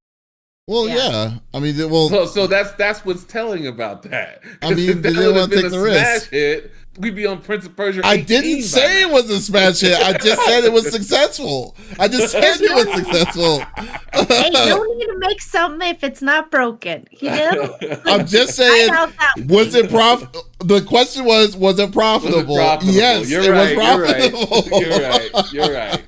Well, yeah. I mean, so that's what's telling about that. I mean, they didn't want to take the risk. Hit, we'd be on Prince of Persia. I didn't say it was a smash hit. I just said it was successful. I just said it was successful. Hey, you don't need to make something if it's not broken. You know? I'm just saying, was it profitable? The question was it profitable? Yes, it was profitable. You're right.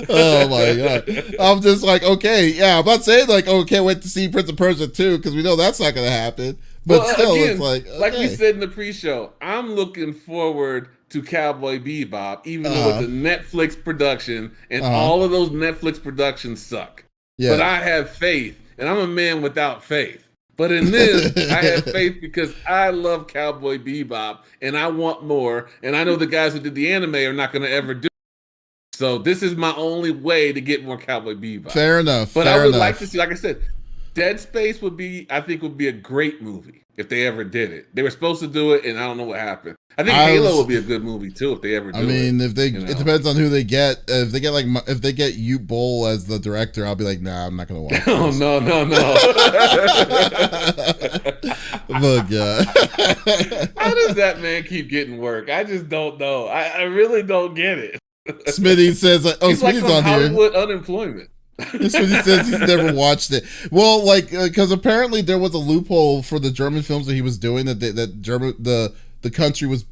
Oh my god! I'm just like, okay, yeah. I'm not saying like, oh, can't wait to see Prince of Persia 2 because we know that's not going to happen. But still, again, it's like, okay. Like we said in the pre-show, I'm looking forward to Cowboy Bebop, even though it's a Netflix production, and all of those Netflix productions suck. Yeah. But I have faith, and I'm a man without faith. But in this, I have faith because I love Cowboy Bebop, and I want more. And I know the guys who did the anime are not going to ever do it. So this is my only way to get more Cowboy Bebop. Fair enough. But I would like to see, like I said, Dead Space would be a great movie if they ever did it. They were supposed to do it, and I don't know what happened. I think Halo would be a good movie too if they ever do it. I mean, if they, it depends on who they get. If they get Ute Bowl as the director, I'll be like, nah, I'm not gonna watch. Oh no. Look, yeah. How does that man keep getting work? I just don't know. I really don't get it. Smitty says, he's Smitty's like on Hollywood unemployment. Smitty says he's never watched it. Well, like, because apparently there was a loophole for the German films that he was doing that the country was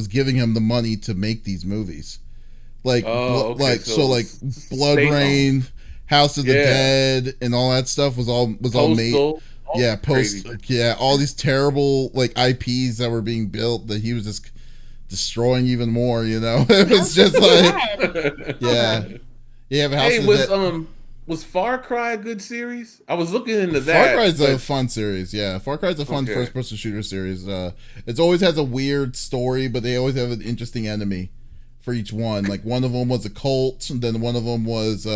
giving him the money to make these movies. Like, like Blood Rain, House of the Dead, and all that stuff was all made. Yeah, all these terrible like IPs that were being built that he was just destroying even more. You know, it was just like, was Far Cry a good series? I was looking into that. Far Cry's a fun series. Yeah, Far Cry's a fun first-person shooter series. It always has a weird story, but they always have an interesting enemy for each one. Like one of them was a cult, and then one of them was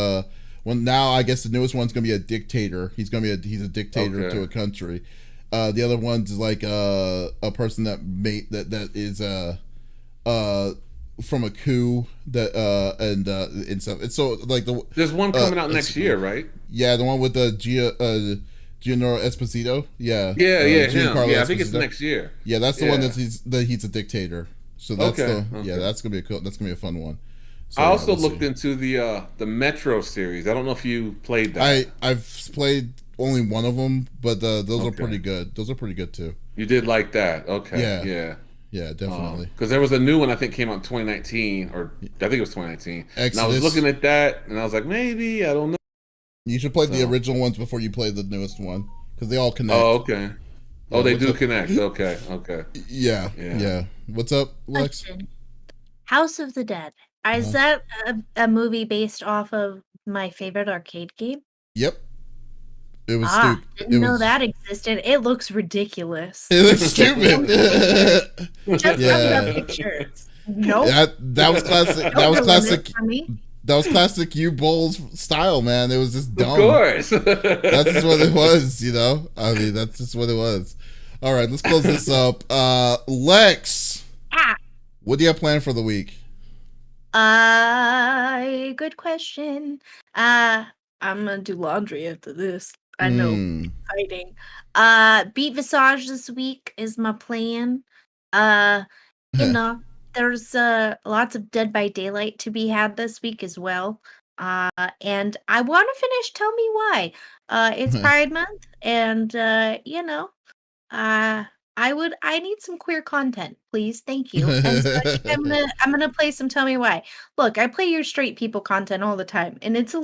now I guess the newest one's gonna be a dictator. He's a dictator to a country. The other one's like a person that is from a coup and stuff. It's so like there's one coming out next year, right? Yeah, the one with the Giancarlo Esposito. Yeah, him. I think it's next year. Yeah, that's the one that he's a dictator. So that's that's gonna be a fun one. So, I also looked into the Metro series. I don't know if you played that. I've played only one of them, but those are pretty good. Those are pretty good too. You did like that? Okay. Yeah, definitely. Because there was a new one I think came out in 2019, or I think it was 2019. Exodus. And I was looking at that, and I was like, maybe, I don't know. You should play the original ones before you play the newest one, because they all connect. Oh, okay. Oh, they do connect. Okay. Yeah. What's up, Lex? House of the Dead. Is that a movie based off of my favorite arcade game? Yep. It was stupid. Didn't know that existed. It looks ridiculous. It looks stupid. Just from the pictures. Nope. That was classic. That was classic. That was classic U Bowls style, man. It was just dumb. Of course. That's just what it was, I mean, that's just what it was. All right, let's close this up. Lex, What do you have planned for the week? Good question. I'm gonna do laundry after this. I know, Mm. exciting. Beat Visage this week is my plan. Uh, you know, there's lots of Dead by Daylight to be had this week as well. And I want to finish Tell Me Why. It's Pride Month, and uh, I need some queer content, please. Thank you. And so I think I'm gonna play some Tell Me Why. Look, I play your straight people content all the time, and it's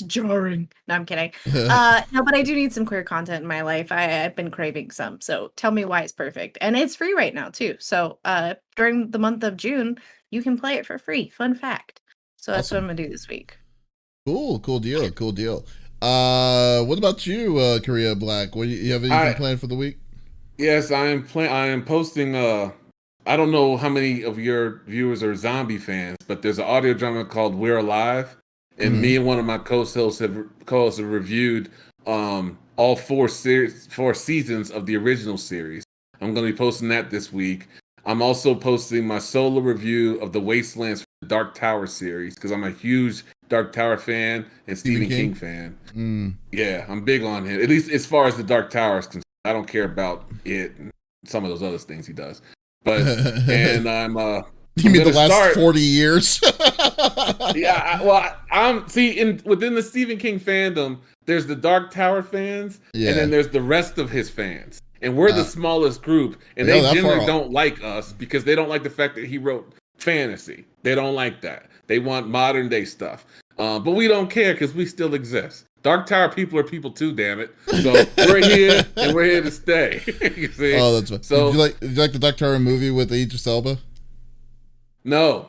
jarring. No, I'm kidding. No, but I do need some queer content in my life. I've been craving some. So Tell Me Why is perfect. And it's free right now too. So during the month of June, you can play it for free. Fun fact. So that's what I'm Awesome. gonna do this week. Cool deal. What about you, Korea Black? What you have anything planned for the week? Yes, I am posting. I don't know how many of your viewers are zombie fans, but there's an audio drama called "We're Alive," and me and one of my co-hosts have reviewed all four seasons of the original series. I'm going to be posting that this week. I'm also posting my solo review of the Wastelands for the Dark Tower series because I'm a huge Dark Tower fan and Stephen King fan. Yeah, I'm big on him. At least as far as the Dark Tower is concerned. I don't care about it and some of those other things he does. But and I'm you mean the last 40 years? Yeah, I'm within the Stephen King fandom, there's the Dark Tower fans, and then there's the rest of his fans. And we're the smallest group, and they generally don't like us because they don't like the fact that he wrote fantasy. They don't like that. They want modern day stuff. But we don't care because we still exist. Dark Tower people are people too, damn it. So we're here and we're here to stay. You see? Oh, that's fine. So did you like the Dark Tower movie with Idris Elba? No,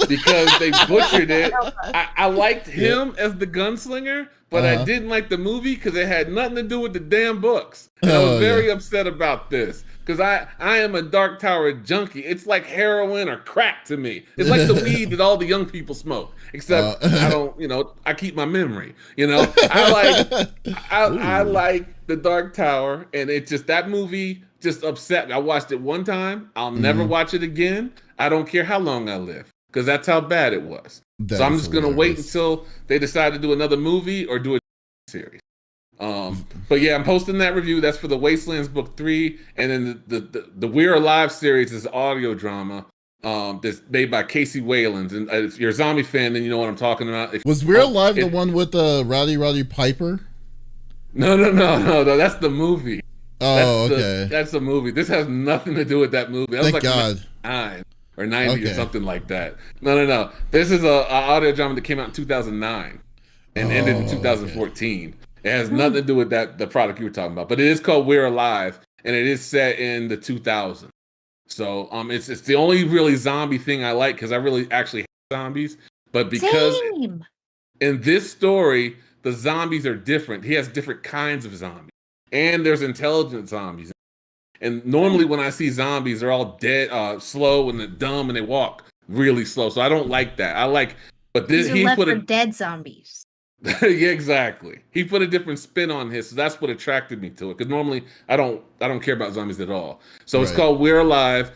because they butchered it. I liked him as the gunslinger, but I didn't like the movie because it had nothing to do with the damn books. And I was very upset about this because I am a Dark Tower junkie. It's like heroin or crack to me. It's like the weed that all the young people smoke. Except I don't, I keep my memory. I like the Dark Tower, and it just that movie just upset me. I watched it one time. I'll never watch it again. I don't care how long I live because that's how bad it was. So I'm just gonna wait until they decide to do another movie or do a series. But yeah, I'm posting that review. That's for the Wastelands book 3, and then the We're Alive series is audio drama. That's made by Casey Wayland, and if you're a zombie fan, then you know what I'm talking about. Was We're Alive the one with Roddy Piper? No, that's the movie. Oh, okay. That's the movie. This has nothing to do with that movie. That was Thank God. 9 or 90 or something like that. No. This is a audio drama that came out in 2009 and ended in 2014. Okay. It has nothing to do with the product you were talking about, but it is called We're Alive, and it is set in the 2000s. So it's the only really zombie thing I like because I really actually hate zombies. But because in this story the zombies are different, he has different kinds of zombies, and there's intelligent zombies. And normally when I see zombies, they're all dead, slow and dumb, and they walk really slow. So I don't like that. But this he put dead zombies. Yeah, exactly. He put a different spin on his, so that's what attracted me to it. Because normally I don't care about zombies at all. So it's called We're Alive.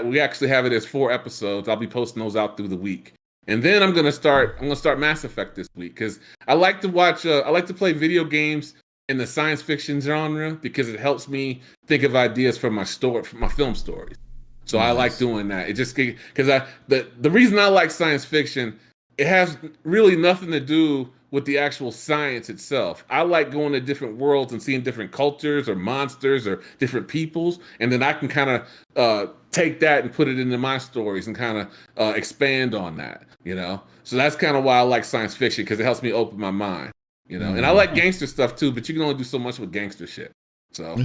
We actually have it as 4 episodes. I'll be posting those out through the week, and then I'm gonna start Mass Effect this week because I like to watch. I like to play video games in the science fiction genre because it helps me think of ideas for my film stories. So I like doing that. It just because the reason I like science fiction. It has really nothing to do with the actual science itself. I like going to different worlds and seeing different cultures or monsters or different peoples, and then I can kind of take that and put it into my stories and kind of expand on that, So that's kind of why I like science fiction because it helps me open my mind, And I like gangster stuff too, but you can only do so much with gangster shit. So, so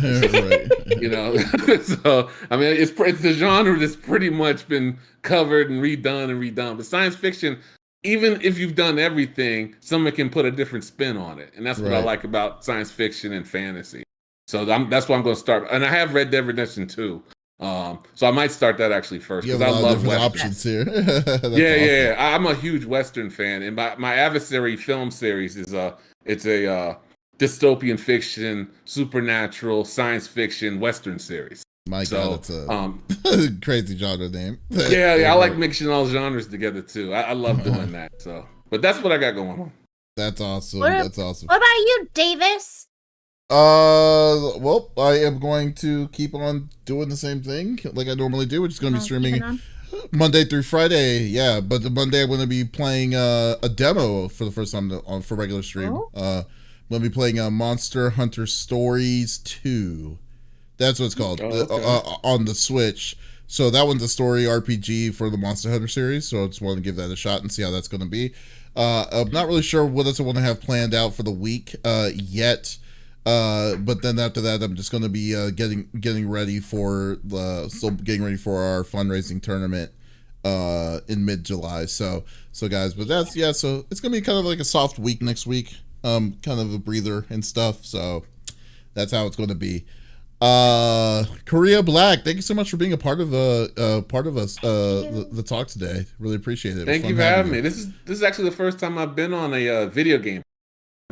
I mean, it's the genre that's pretty much been covered and redone. But science fiction, even if you've done everything, someone can put a different spin on it, and that's what I like about science fiction and fantasy. So that's why I'm going to start. And I have Red Dead Redemption 2, so I might start that actually first because I love Western options here. Yeah. I'm a huge Western fan, and my Adversary film series is it's a dystopian fiction, supernatural, science fiction Western series. My So, God, it's a crazy genre name. yeah, I like mixing all genres together too. I love doing that. So, but that's what I got going on. That's awesome. What That's awesome. about you, Davis? Well, I am going to keep on doing the same thing like I normally do, which is going to be streaming Monday through Friday. Yeah, but the Monday I'm going to be playing a demo for the first time for regular stream. Oh. I'm going to be playing Monster Hunter Stories 2. That's what it's called on the Switch. So that one's a story RPG for the Monster Hunter series. So I just want to give that a shot and see how that's going to be. I'm not really sure what else I want to have planned out for the week yet. But then after that, I'm just going to be getting ready for our fundraising tournament in mid-July. So guys, but that's so it's going to be kind of like a soft week next week. Kind of a breather and stuff. So that's how it's going to be. Korea Black, thank you so much for being a part of us the talk today. Really appreciate it. Thank you for having me. This is actually the first time I've been on a video game.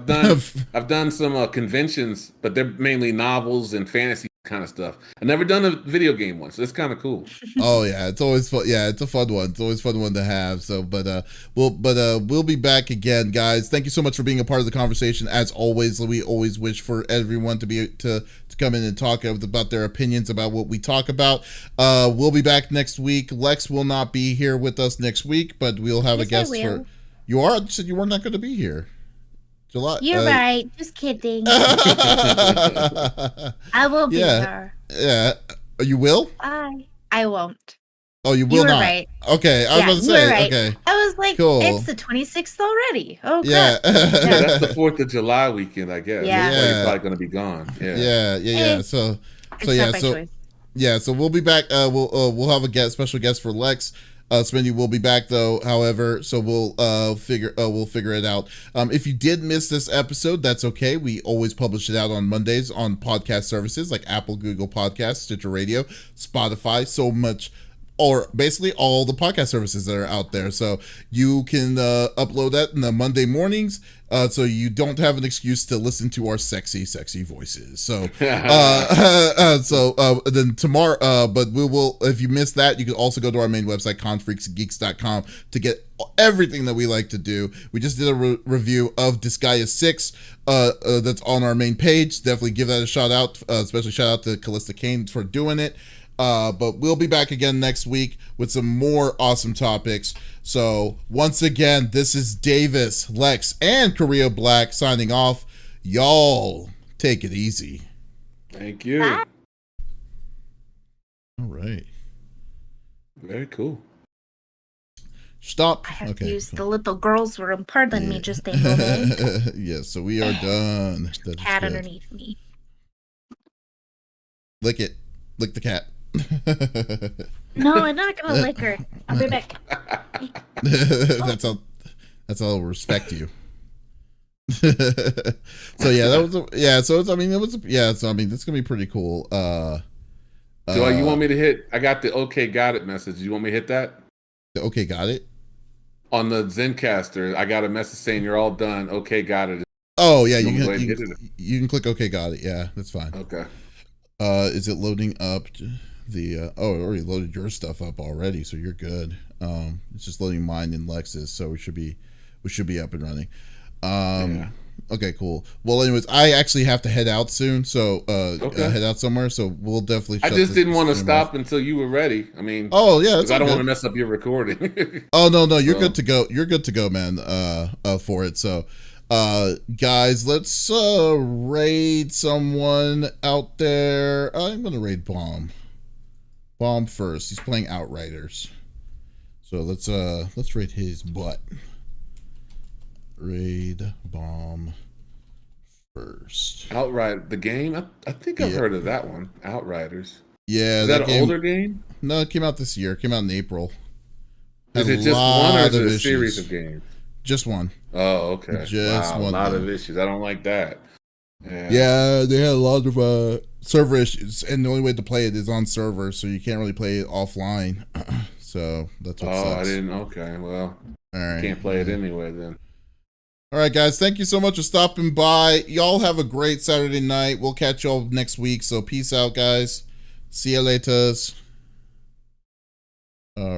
I've done some conventions, but they're mainly novels and fantasy kind of stuff. I've never done a video game one, so it's kind of cool. Oh yeah, it's always fun. Yeah, it's a fun one. It's always a fun one to have. So, we'll be back again, guys. Thank you so much for being a part of the conversation. As always, we always wish for everyone to come in and talk about their opinions about what we talk about. We'll be back next week. Lex will not be here with us next week, but we'll have a guest for. You said you were not going to be here. July. You're right. Just kidding. I will be there. Yeah. You will? I won't. Oh, you will not? Right. Okay. I was about to say. Right. Okay. I was like, cool. It's the 26th already. Oh, yeah. That's the 4th of July weekend, I guess. Yeah. You're probably going to be gone. Yeah. So we'll be back. We'll have a special guest for Lex. Spendy will be back though, however, so we'll figure it out. If you did miss this episode, that's okay. We always publish it out on Mondays on podcast services like Apple, Google Podcasts, Stitcher Radio, Spotify, so much, or basically all the podcast services that are out there. So you can upload that in the Monday mornings, so you don't have an excuse to listen to our sexy voices. So then tomorrow, but we will, if you missed that, you can also go to our main website, confreaksgeeks.com, to get everything that we like to do. We just did a review of Disgaea 6 that's on our main page. Definitely give that a shout out, especially shout out to Callista Kane for doing it. But we'll be back again next week with some more awesome topics. So once again, this is Davis, Lex, and Korea Black signing off. Y'all take it easy. Thank you. All right. Very cool. Stop. I have to use the little girls' room. Pardon me just a moment. Yes, so we are done. Cat underneath me. Lick it. Lick the cat. No, I'm not gonna lick her. I'll be back. That's how I'll respect you. So it's gonna be pretty cool. So you want me to hit? I got the okay, got it message. You want me to hit that? The okay, got it. On the Zencaster, I got a message saying you're all done. Okay, got it. Oh yeah, you can click okay, got it. Yeah, that's fine. Okay. Is it loading up the it already loaded your stuff up already, so you're good. It's just loading mine and Lex's, so we should be up and running. Okay, cool. Well, anyways, I actually have to head out soon, so head out somewhere, so we'll definitely I just didn't want to stop until you were ready. I mean, oh yeah, I don't want to mess up your recording. Oh no, you're good to go. You're good to go, man, for it. So guys, let's raid someone out there. I'm gonna raid Bomb first. He's playing Outriders, so let's raid his butt. Raid Bomb first. Outrider, the game? I think I've heard of that one. Outriders. Yeah, is that an older game? No, it came out this year. It came out in April. Is it just one, or is it a series of games? Just one. Oh, okay. Just one. A lot of issues. I don't like that. Yeah, they had a lot of server issues, and the only way to play it is on server, so you can't really play it offline. So that's what sucks. I didn't. Okay, well, all right. Can't play it anyway then. All right, guys. Thank you so much for stopping by. Y'all have a great Saturday night. We'll catch y'all next week. So peace out, guys. See you later. All